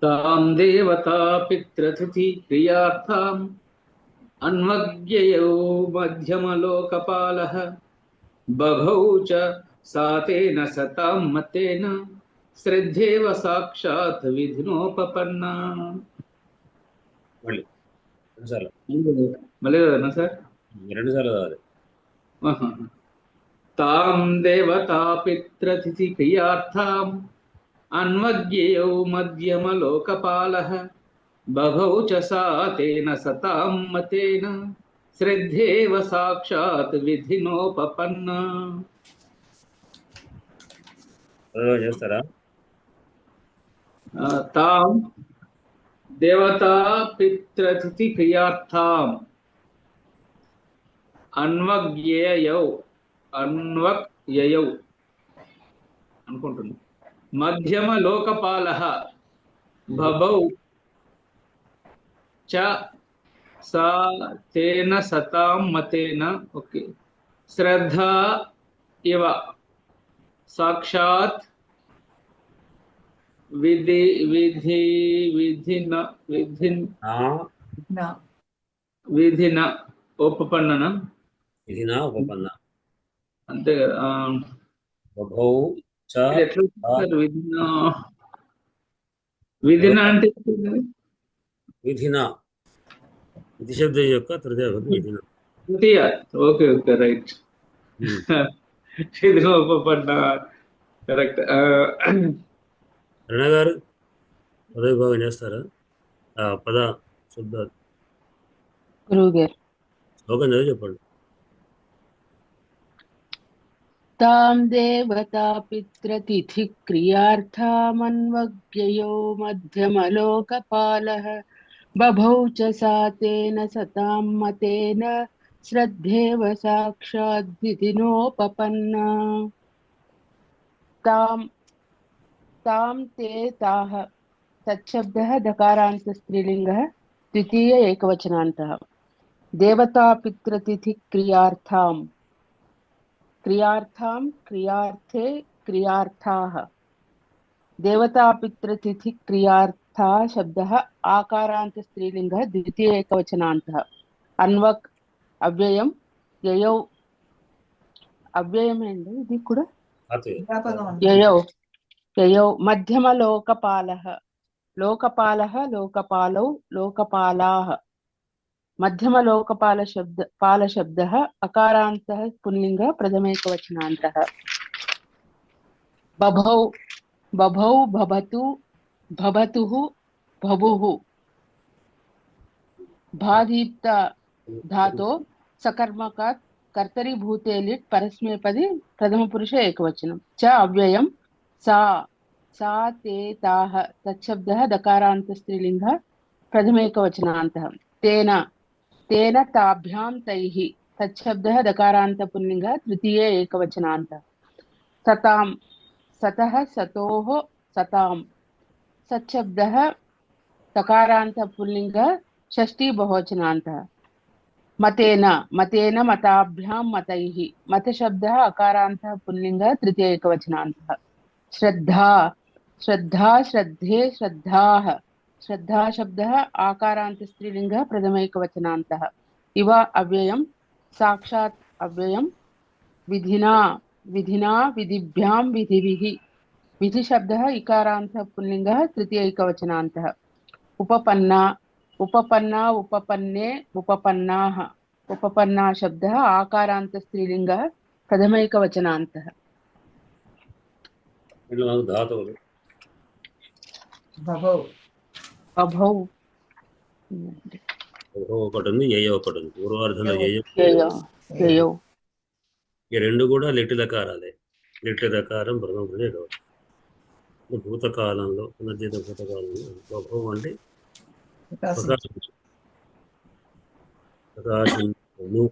తాం దేవతా పిత్రతిథి క్రియార్థాం అన్వగ్యయౌ మధ్యమలోకపాలః బభౌ చ సాతేన సతాం మతేన శ్రద్ధేవ సాక్షాత్ విధినోపపన్నా. మళ్ళీ రెండుసార్లు మళ్ళీ కదన్నా సార్? చదవాలి. తాం దేవతా పిత్రతిథి క్రియార్థాం అన్వగ్యయౌ మధ్యమలోకపాలః బభౌ చ సాతేన సతాం మతేన శ్రద్ధేవ సాక్షాత్ విధినోపపన్నా. చేస్తారా? తాం దేవతా పిత్రతిథి క్రియార్థాం అన్వగ్యయౌ అనుకుంటున్నా మధ్యమ లోకపాలః బభౌ చ సాతేన సతాం మతేన ఓకే శ్రద్ధా ఇవ సాక్షాత్ విధిన ఉపపన్న అంతే కదా. ఎట్లా విధిన అంటే విధి శబ్దం యొక్క తృతీయ విధిన. Okay okay right. విధిన ఉపపన్న కరెక్ట్. రణ గారు పదవిభాగం చేస్తారా? పద శబ్దాలు శ్లోకం చదివి చెప్పండి. తాం దేవతా పిత్రతిథి క్రియార్థామన్వగ్యయో మధ్యమలోకపాలః బభౌ చ సాతేన సతాం మతేన శ్రద్ధేవ సాక్షాద్ విధినోపపన్నా. తాం తాం తే తాః తచ్చబ్దః దకారాంత స్త్రీలింగः ద్వితీయ ఏకవచనాन्तः. దేవతా పితృతిథి క్రియార్థాం క్రియార్థే క్రియార్థాः. దేవతా పితృతిథి క్రియార్థా శబ్దः ఆకారాంత స్త్రీలింగः ద్వితీయ ఏకవచనాन्तः. అన్వక్ అవ్యయం యయౌ అవ్యయమేండి ఇది కూడా యయౌ మధ్యమ లోకపాలః లోకపాలౌ లోకపాలాః. మధ్యమ లోకపాల శబ్దः అకారాంతః పుల్లింగः ప్రథమేకవచనాन्तः. బభౌ భవతు భవతుః భవుః. भादीप्त धातो सकर्मकात् कर्तरीभूते लिट् परस्मैपदी प्रथमपुरुष एकवचनं च अव्ययं सा सा ते ताः तच्छब्दः दकारान्तस्त्रीलिङ्गः प्रथमैकवचनान्तः तेन तेन ताभ्यां तैः तच्छब्दः दकारान्तपुल्लिङ्गः तृतीये एकवचनान्तः सतां सतः सतोः सतां सच्छब्दः तकारान्तपुल्लिङ्गः षष्ठी बहुवचनान्तः मतेन मतेन मताभ्यां मतैः मतशब्दः अकारान्तः पुल्लिङ्गः तृतीय एकवचनान्तः श्रद्धा श्रद्धा श्रद्धे श्रद्धाः श्रद्धा शब्दः आकारान्तस्त्रीलिङ्गः प्रथमैकवचनान्तः इव अव्ययं साक्षात् अव्ययं विधिना विधिना विधिभ्यां विधिभिः विधिशब्दः इकारान्तः पुल्लिङ्गः तृतीय एकवचनान्तः उपपन्ना उपपन्ना उपपन्ने उपपन्नाः उपपन्ना शब्दः आकारान्तस्त्रीलिङ्गः प्रथमैकवचनान्तः వీళ్ళు మనకు ధాతువులు భవౌ अभौ ఓహో ఒకటి ఉంది ఏయో ఒకటి ఉంది పూర్వార్ధంలో ఏయో ययो ययो ఈ రెండు కూడా లిటి దకారాలే లిటి దకారం ప్రథమపురుష ఏకవచనం భూతకాలంలో పునర్జీత భూతకాలంలో ప్రభావం అంటే ప్రకాశించు ప్రకాశించును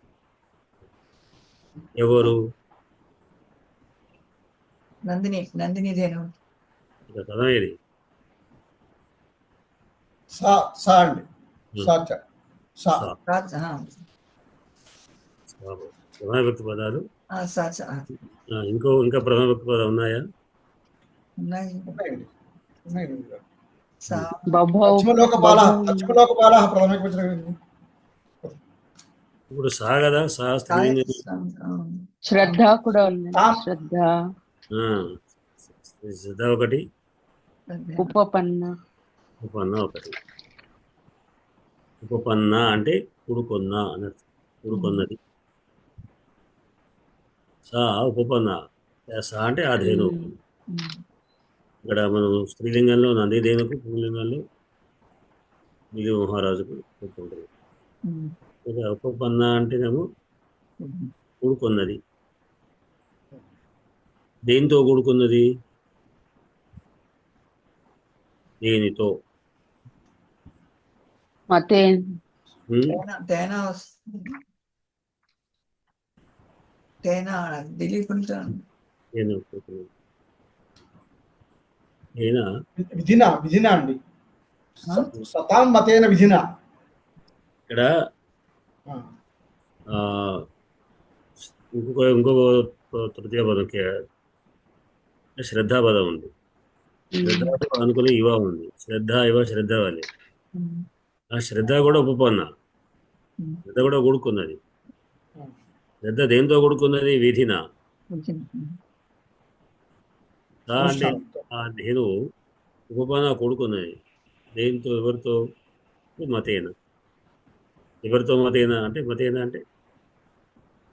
ఎవరు నందినిదేను ఇక పదం ఏది సా సా అండి సాచ సా ప్రధాన వ్యక్తి పదాలు సాచ ఇంకా ప్రధాన వ్యక్తి పదాలు ఉన్నాయా ఉన్నాయి ఉన్నాయండి ఉన్నాయండి సా बभौ పశ్చిమలోకపాల పశ్చిమలోకపాల ప్రథమేకవచనం ఏంటి? ఇప్పుడు సా కదా సా స్త్రీలింగం श्रद्धा కూడా ఉంది తాం. శ్రద్ధ శ్రద్ధ ఒకటి ఉపపన్న ఉపపన్న ఒకటి ఉపపన్న అంటే కుడుకొన్న అన్నట్టు కుడుకొన్నది సా ఉపపన్న సా అంటే ఆ ధేను ఇక్కడ మనం స్త్రీలింగంలో నందిధేనుకు పుల్లింగంలో మిలి మహారాజుకు చెప్పుకుంటుంది ఇక ఉపపన్న అంటేనేమో కూడుకున్నది దేనితో కూడుకున్నది దేనితో మతేన్ తేనా తేనా దిలీప్ దేని ఏనా విధిన అండి సతాం మతేన విధిన ఇక్కడ ఇంకో తృతీయ పదం శ్రద్ధా పదం ఉంది శ్రద్ధ అనుకుని ఇవ ఉంది శ్రద్ధ ఇవ శ్రద్ధ వాళ్ళే ఆ శ్రద్ధ కూడా ఉపపన్న శ్రద్ధ కూడా కూడుకున్నది శ్రద్ధ దేంతో కూడుకున్నది విధిన అంటే ఆ ధేను ఉపపన్న కూడుకున్నది దేంతో ఎవరితో మతేన ఎవరితో మతేన అంటే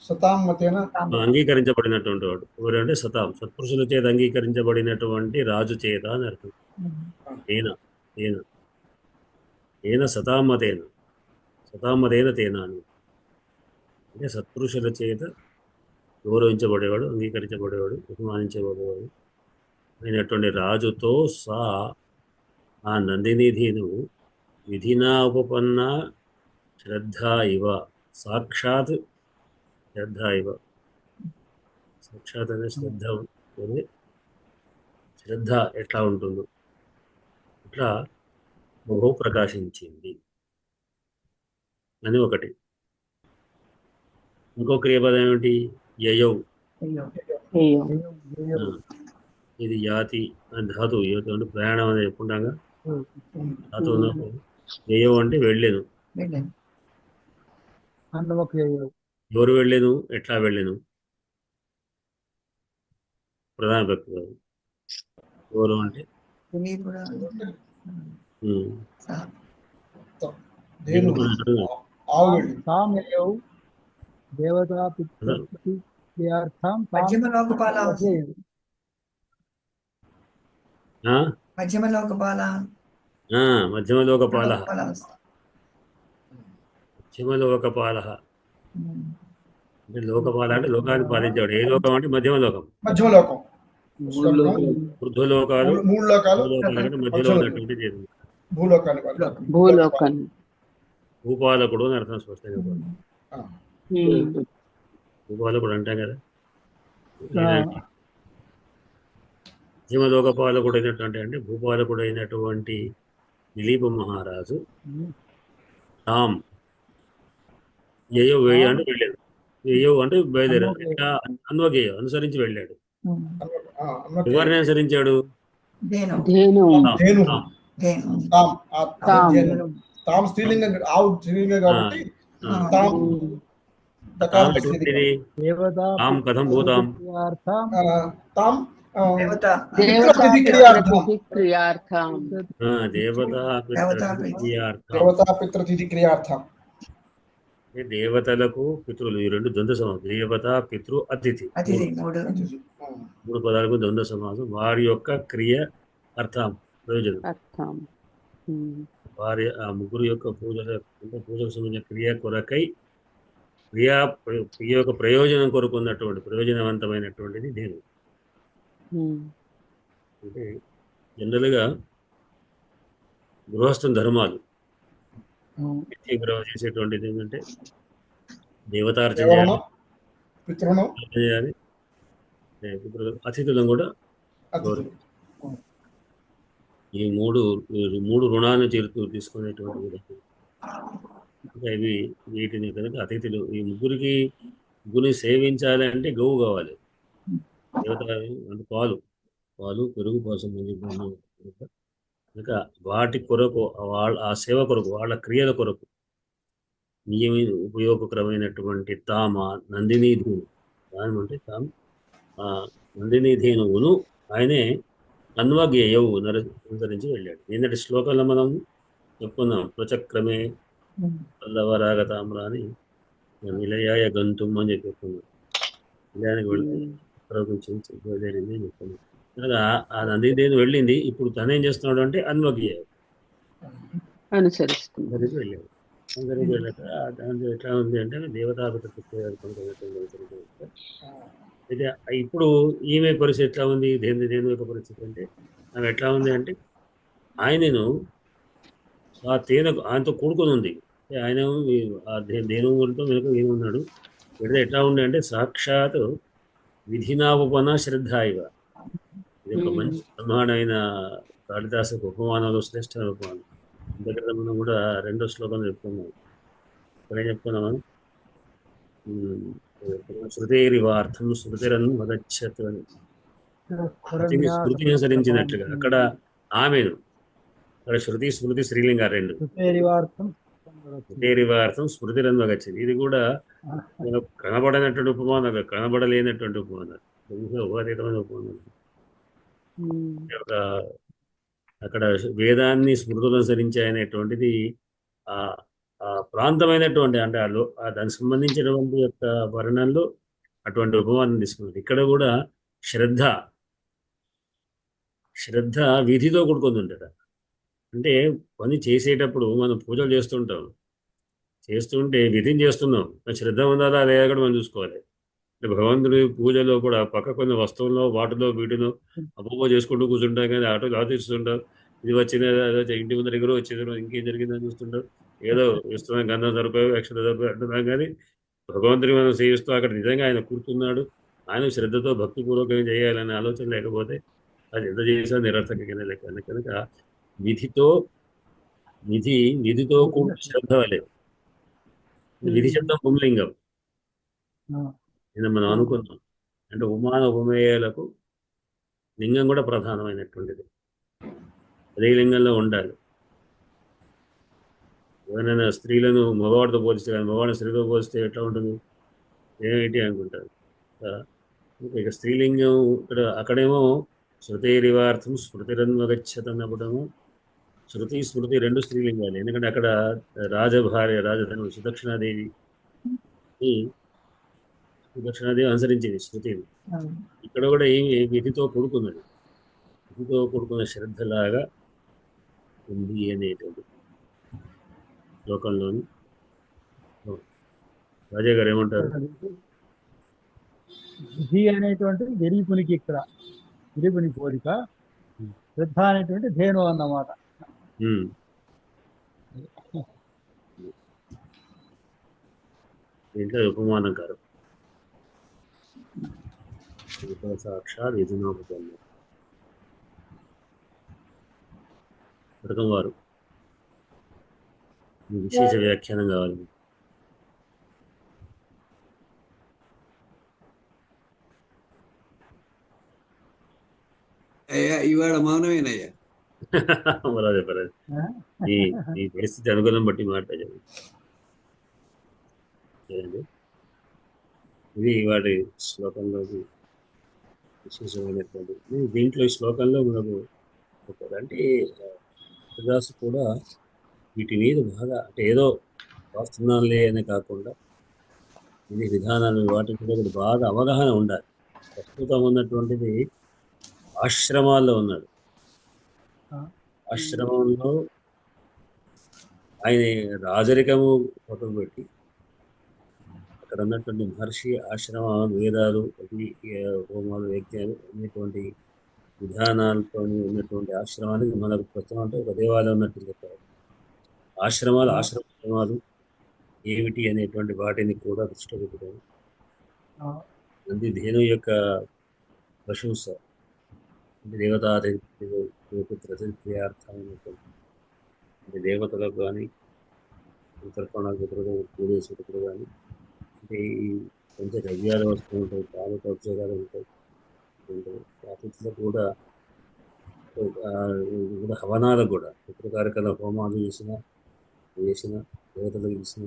సతాం మతేన అంగీకరించబడినటువంటి వాడు ఎవరంటే సతాం సత్పురుషుల చేత అంగీకరించబడినటువంటి రాజు చేత అని అర్థం ఏన సతామతేన తేన అని అంటే సత్పురుషుల చేత గౌరవించబడేవాడు అంగీకరించబడేవాడు బహుమానించబడేవాడు అయినటువంటి రాజుతో సా ఆ నందినిధిను విధినా ఉపపన్న శ్రద్ధ ఇవ సాక్షాత్ శ్రద్ధ ఇవ సాక్షాత్ అనే శ్రద్ధ ఉంటుంది శ్రద్ధ ఎట్లా ఉంటుందో ఇట్లా బహు ప్రకాశించింది అని ఒకటి ఇంకో క్రియపదం ఏమిటి యయౌ ఇది యాతి అని ధాతు యువత అంటే ప్రయాణం అనేది చెప్పుకుంటాగా ధాతు ఉన్నప్పుడు యయౌ అంటే వెళ్ళాను ఎవరు వెళ్ళాను ఎట్లా వెళ్ళాను ప్రధాన వ్యక్తి కాదు ఎవరు అంటే ధేను ఆవు వెళ్ళి మధ్యమ లోకపాల మధ్యమ లోకపాల శివలోకపాల అంటే లోకపాల అంటే లోకాన్ని పాలించేవాడు. ఏ లోకం అంటే మధ్యమ లోకం. మధ్యమలోకం. మూడు లోకాలు. వృద్ధలోకాలు మూడు లోకాలు భూలోకాల కంటే మధ్యలో మధ్యలో ఉన్నటువంటి దేవుడు. భూలోకాన్ని భూలోకన్ భూపాలకుడు అని అర్థం స్పష్టంగా పోతుంది. భూపాలకుడు అంటాం కదా. జీవలోకపాలకుడు అయినటువంటి అంటే భూపాలకుడు అయినటువంటి దిలీప మహారాజు రామ్ ఏయో వేయ అంటే వెళ్ళాడు. ఏయో అంటే బయలుదేరాడు. ఎట్లా అన్వగేయో అనుసరించి వెళ్ళాడు. ఎవరిని అనుసరించాడు? దేను ధేను ధేను. రామ్. దేను తామ్. తామ్. తామ్ స్త్రీలింగం, ఆవు స్త్రీలింగం కాబట్టి తామ్ తామ్ ఎటువంటిది? తామ్ కథం భూతాం. తామ్ దేవత దేవతా క్రియార్థం. క్రియార్థం దేవతా దేవతా పితృక్రియార్థం. దేవతా పితృతిథి క్రియార్థం. అంటే దేవతలకు పితృలు ఈ రెండు ద్వంద్వ సమాసం. దేవత పితృ అతిథి అతిథి మూడు మూడు పదాలకు ద్వంద్వ సమాసం. వారి యొక్క క్రియ అర్థం ప్రయోజనం. అర్థం వారి ఆ ముగ్గురు యొక్క పూజకు సంబంధించిన క్రియ కొరకై క్రియ యొక్క ప్రయోజనం కొరకు ఉన్నటువంటి ప్రయోజనవంతమైనటువంటిది దేవుడు. అంటే జనరల్గా గృహస్థ ధర్మాలు చేసేటువంటిది ఏంటంటే దేవతార్చన చేయాలి, పితృణం చేయాలి, అతిథులను కూడా అతిథి. ఈ మూడు రుణాలను తీసుకునేటువంటి విధానం. ఇంకా ఇవి వీటిని కనుక అతిథులు ఈ ముగ్గురిని సేవించాలి అంటే గోవు కావాలి. దేవత అంటే పాలు పెరుగు కోసం కనుక వాటి కొరకు ఆ సేవ కొరకు వాళ్ళ క్రియల కొరకు ఉపయోగకరమైనటువంటి నందిని ధేను అంటే నందిని ధేనువును ఆయనే అన్వగేయవు అనుసరించి వెళ్ళాడు. ఏంటంటే శ్లోకంలో మనం చెప్పుకున్నాం. ప్రచక్రమే పల్లవరాగతామ్ర అని నిలయాయ గంతుం అని చెప్పుకున్నాం. నిలయానికి వెళ్తే బయలుదేరింది అని చెప్పుకున్నాం. ఆ నందిదేవి వెళ్ళింది. ఇప్పుడు తను ఏం చేస్తున్నాడు అంటే అన్వగేయ అనుసరిస్తుంది. వెళ్ళాడు. అందరికి వెళ్ళాక దాంట్లో ఎట్లా ఉంది అంటే అయితే ఇప్పుడు ఈమె పరిస్థితి ఎట్లా ఉంది? దేని యొక్క పరిస్థితి అంటే ఆమె ఎట్లా ఉంది అంటే ఆయనను ఆ తేనెకు ఆయనతో కూడుకొని ఉంది. ఆయన దేనుతో వెనుక ఏమున్నాడు? ఎట్లా ఉంది అంటే సాక్షాత్ విధినాపన శ్రద్ధ ఇవ. ఇది ఒక మంచి బ్రహ్మాండమైన కాళిదాసుకు ఉపమానంలో శ్రేష్ఠ ఉపమానం. దగ్గర మనం కూడా రెండో శ్లోకంలో చెప్పుకున్నాం. ఇక్కడే చెప్పుకున్నామని శృతేరివార్థం శృతిరన్ను వదచ్చత్ అని శృతిని అనుసరించినట్లుగా అక్కడ ఆమెను అక్కడ శృతి స్మృతి శ్రీలింగ రెండు శృతేరివార్థం స్మృతిరన్ను వగచ్చది. ఇది కూడా కనబడనటువంటి ఉపమానం, కనబడలేనటువంటి ఉపమానం, ఉపాధీతమైన ఉపమానం. అక్కడ వేదాన్ని స్మృతులు అనుసరించాయనేటువంటిది ఆ ప్రాంతమైనటువంటి అంటే దానికి సంబంధించినటువంటి యొక్క వర్ణంలో అటువంటి ఉపమానం తీసుకున్నది. ఇక్కడ కూడా శ్రద్ధ విధితో కూడుకుంది ఉంటుంది. అంటే పని చేసేటప్పుడు మనం పూజలు చేస్తుంటే విధిని చేస్తున్నాం, శ్రద్ధ ఉందా లేదా కూడా మనం చూసుకోవాలి. భగవంతుడి పూజలో కూడా పక్క కొన్ని వస్తువుల్లో వాటిలో వీటిలో అపోపో చేసుకుంటూ కూర్చుంటాం, కానీ ఆలోచిస్తుంటాం. ఇది వచ్చింది, ఇంటి ముందు దగ్గర వచ్చేది, ఇంకేం జరిగిందని చూస్తుంటాం. ఏదో ఇస్తున్నాం, గంధం సరిపోయి అక్షత సరిపోయి అంటున్నాం, కానీ భగవంతుని మనం సేవిస్తూ అక్కడ నిజంగా ఆయన కూర్చున్నాడు, ఆయన శ్రద్ధతో భక్తిపూర్వకంగా చేయాలనే ఆలోచన లేకపోతే అది ఎంత చేసినా నిరర్థకమైన లెక్క. కనుక విధితో కూడా శ్రద్ధ లేదు. విధి శబ్దం పుంలింగం మనం అనుకున్నాం. అంటే ఉమాన ఉపమేయాలకు లింగం కూడా ప్రధానమైనటువంటిది. అదే లింగంలో ఉండాలి. ఎవరైనా స్త్రీలను మగవాడితో పోలిస్తే, కానీ మగవాడిని స్త్రీతో పోలిస్తే ఎట్లా ఉంటుంది ఏమిటి అనుకుంటారు. ఇక స్త్రీలింగం అక్కడేమో శృతేరివార్థం స్మృతిరన్వగచ్చత్ అన్నప్పుడేమో శృతి స్మృతి రెండు స్త్రీలింగాలు. ఎందుకంటే అక్కడ రాజధాని సుదక్షిణాదేవి అనుసరించింది శృతిని. ఇక్కడ కూడా ఏమి విధితో కూడుకున్నది, విధితో కూడుకున్న శ్రద్ధలాగా ఉంది అనేటువంటి లోకంలోని రాజా గారు ఏమంటారు? విధి అనేటువంటిది విరిపునికి ఇక్కడ విరిపుని కోరిక, శ్రద్ధ అనేటువంటి ధేను అన్నమాట. ఉమ్. దీంట్లో ఉపమానం కాదు, సాక్షాత్ విధినోపజన్మ పథకం వారు విశేష వ్యాఖ్యానం కావాలి. అయ్యా ఇవాళ మౌనమేనయ్యా. పర్వాలేదు పర్వాలేదు, ఈ ఈ పరిస్థితి అనుకూలం బట్టి మాట్లాడాలి. ఇది వాటి శ్లోకంలోకి విశేషమైనటువంటి. దీంట్లో ఈ శ్లోకంలో మనకు అంటే తులసిదాసు కూడా వీటి మీద బాగా అంటే ఏదో వస్తున్నానులే అని కాకుండా ఇది విధానాలు వాటి మీద కూడా బాగా అవగాహన ఉండాలి. ప్రస్తుతం ఉన్నటువంటిది ఆశ్రమాల్లో ఉన్నాడు. ఆశ్రమంలో ఆయన రాజరికము పక్కన పెట్టి అక్కడ ఉన్నటువంటి మహర్షి ఆశ్రమ వేదాలు హోమాలు యజ్ఞాలు అనేటువంటి విధానాలతో ఉన్నటువంటి ఆశ్రమానికి మనకు ప్రస్తుతం అంటే ఒక దేవాలయం ఉన్నట్టు చెప్పారు. ఆశ్రమాలు ఏమిటి అనేటువంటి వాటిని కూడా దృష్టి పెట్టుకొని నంది ధేను యొక్క ప్రశంస అంటే దేవతార్థమైనటువంటి దేవతలకు కానీ తర్పణాలు పూజేసేటప్పుడు కానీ అంటే ఈ పంచ ద్రవ్యాలు వస్తూ ఉంటాయి, పాలక అభిషేకాలు ఉంటాయి. అతిథులకు కూడా హవనాలకు కూడా ప్రకారకాల హోమాలు చేసిన దేవతలకు చేసిన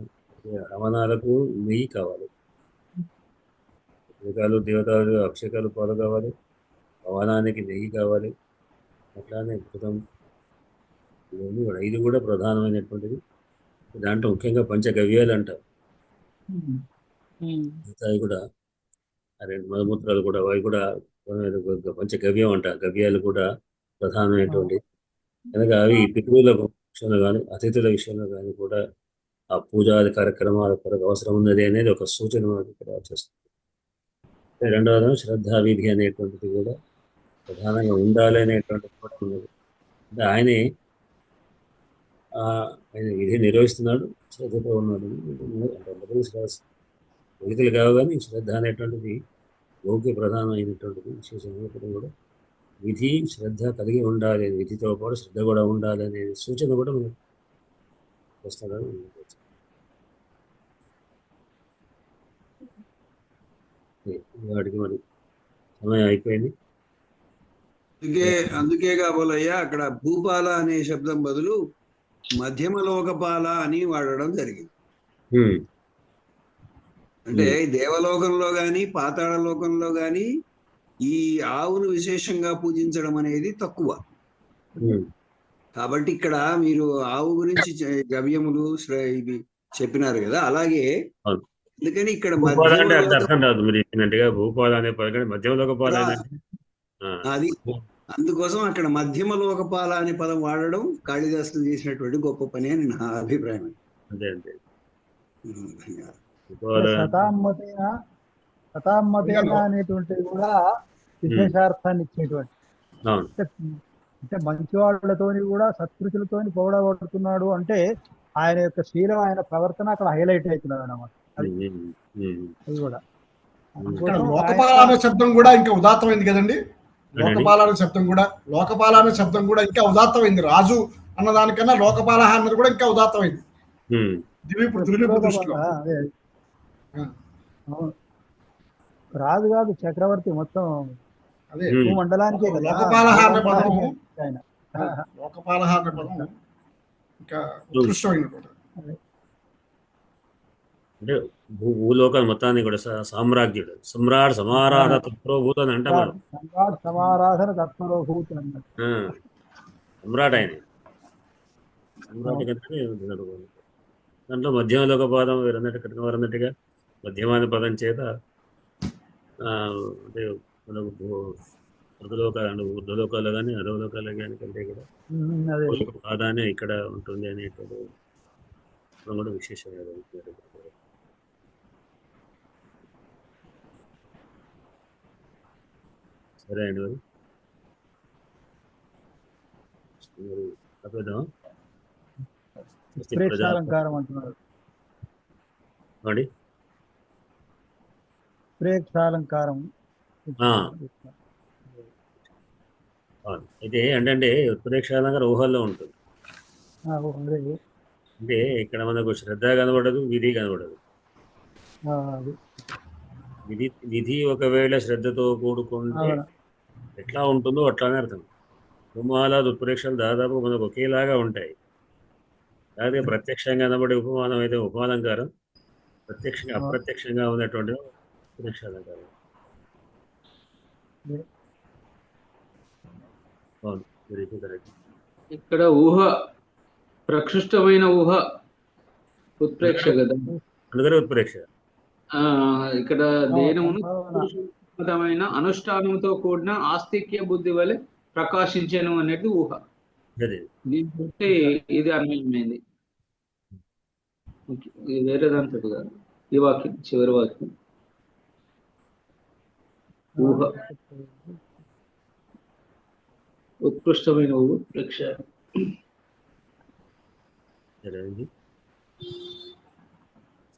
హవనాలకు నెయ్యి కావాలి. దేవతలు అభిషేకాలు పాలు కావాలి, హవనానికి నెయ్యి కావాలి. అట్లానే కృతం ఇవన్నీ కూడా ఇది కూడా ప్రధానమైనటువంటిది. దాంట్లో ముఖ్యంగా పంచగవ్యాలు అంటారు. అవి కూడా రెండు మలమూత్రాలు కూడా అవి కూడా పంచగవ్యం అంటారు. గవ్యాలు కూడా ప్రధానమైనటువంటి కనుక అవి పితృల విషయంలో కానీ అతిథుల విషయంలో కానీ కూడా ఆ పూజాది కార్యక్రమాల కొరకు అవసరం ఉన్నది అనేది ఒక సూచన మనకి ఇక్కడ చేస్తుంది. రెండవది శ్రద్ధా విధి అనేటువంటిది కూడా ప్రధానంగా ఉండాలి అనేటువంటిది కూడా ఉన్నది. అంటే ఆయన విధి నిర్వహిస్తున్నాడు, శ్రద్ధతో ఉన్నాడు. వెలుకలు కావు కానీ శ్రద్ధ అనేటువంటిది భౌతిక ప్రధానమైనటువంటిది. విశేషమైనటువంటి కూడా విధి శ్రద్ధ కలిగి ఉండాలి, విధితో పాటు శ్రద్ధ కూడా ఉండాలి అనే సూచన కూడా మనకు వస్తుందని వాటికి మరి సమయం అయిపోయింది. అందుకే కాబోలయ్యా అక్కడ భూపాల అనే శబ్దం బదులు మధ్యమ లోకపాల అని వాడడం జరిగింది. అంటే దేవలోకంలో గాని పాతాళ లోకంలో గాని ఈ ఆవును విశేషంగా పూజించడం అనేది తక్కువ. కాబట్టి ఇక్కడ మీరు ఆవు గురించి గవ్యములు ఇవి చెప్పినారు కదా, అలాగే అందుకని ఇక్కడ అర్థం రాదు మీరు చెప్పినట్టుగా భూపాల అనే పదం మధ్యమ లోకపాల అది అందుకోసం అక్కడ మధ్యమ లోకపాల అనే పదం వాడడం కాళిదాసులు చేసినటువంటి గొప్ప పని అని నా అభిప్రాయం. అదే అంతే. శతామ్మతేన అనేటువంటిది కూడా విశేషార్థాన్ని ఇచ్చేటువంటి. అంటే మంచి వాళ్ళతోని కూడా సత్కృతులతోని పొగడబడుతున్నాడు అంటే ఆయన యొక్క శీలం, ఆయన ప్రవర్తన అక్కడ హైలైట్ అవుతున్నది అన్నమాట. అది కూడా లోకపాల అనే శబ్దం కూడా ఇంకా ఉదాత్తమైంది కదండి. లోకపాల అనే శబ్దం కూడా ఇంకా ఉదాత్తమైంది. రాజు అన్నదానికన్నా లోకపాల అన్నది కూడా ఇంకా ఉదాత్తమైంది దృష్టిలో. రాజు కాదు, చక్రవర్తి మొత్తం మండలానికే. లోకపాల అనే పదం ఇంకా ఉత్కృష్టమైనటువంటి అంటే భూలోకాన్ని మొత్తాన్ని కూడా సామ్రాజ్యుడు సమ్రాట్ సమారాధ తత్వభూత అని అంటారు. సమారాధన తత్వభూత సమ్రాట్ ఆయన దాంట్లో మధ్యమ లోక పాదం వారన్నట్టుగా మధ్యమాన పదం చేత అంటే మనకు ఊర్ధ్వలోకాలు కానీ అధోలోకాలు కానీ కంటే కూడా ప్రాధాన్యం ఇక్కడ ఉంటుంది అనేటువంటి కూడా విశేషంగా సరే అండి మరి ఆపేద్దామా? ప్రేక్షాలంకారం అంటున్నారు. అండి ప్రేక్షాలంకారం. అయితే ఏంటంటే ఉత్ప్రేక్షాలంకారం ఊహల్లో ఉంటుంది. అంటే ఇక్కడ మనకు శ్రద్ధ కనబడదు, విధి కనబడదు. విధి ఒకవేళ శ్రద్ధతో కూడుకుంటే ఎట్లా ఉంటుందో అట్లానే అర్థం. ఉపమాల ఉత్ప్రేక్షలు దాదాపు మనకు ఒకేలాగా ఉంటాయి. అలాగే ప్రత్యక్షంగా కనబడే ఉపమానం అయితే ఉపమాలంకారం, ప్రత్యక్షంగా అప్రత్యక్షంగా ఉన్నటువంటి ఉత్ప్రేక్షాలంకారం. అవును, వెరీ కరెక్ట్. ఇక్కడ ఊహ, ప్రక్షుష్టమైన ఊహ ఉత్ప్రేక్ష కదా, అందుకనే ఉత్ప్రేక్ష. ఇక్కడ దేనమును అనుష్ఠానంతో కూడిన ఆస్తిక్య బుద్ధి వలె ప్రకాశించను అనేది ఊహ. దీని బట్టి ఇది అన్వయమైంది. వేరే దాంట్లో కాదు. ఈ వాక్యం చివరి వాక్యం ఊహ, ఉత్కృష్టమైన ఊహ ప్రేక్ష.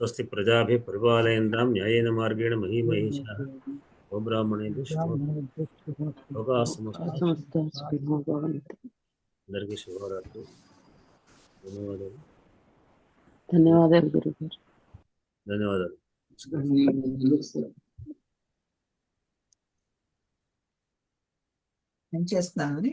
స్వస్తి ప్రజాభి పరిపాలయంతాం న్యాయేన మార్గేణ మహీమహేషాః గోబ్రాహ్మణేభ్యో లోకాః సమస్తాః సుఖినో భవంతు. అందరికీ శుభరాత్రి. ధన్యవాదాలు. ధన్యవాదాలు గురుగారు. ధన్యవాదాలు. ఏం చేస్తున్నాను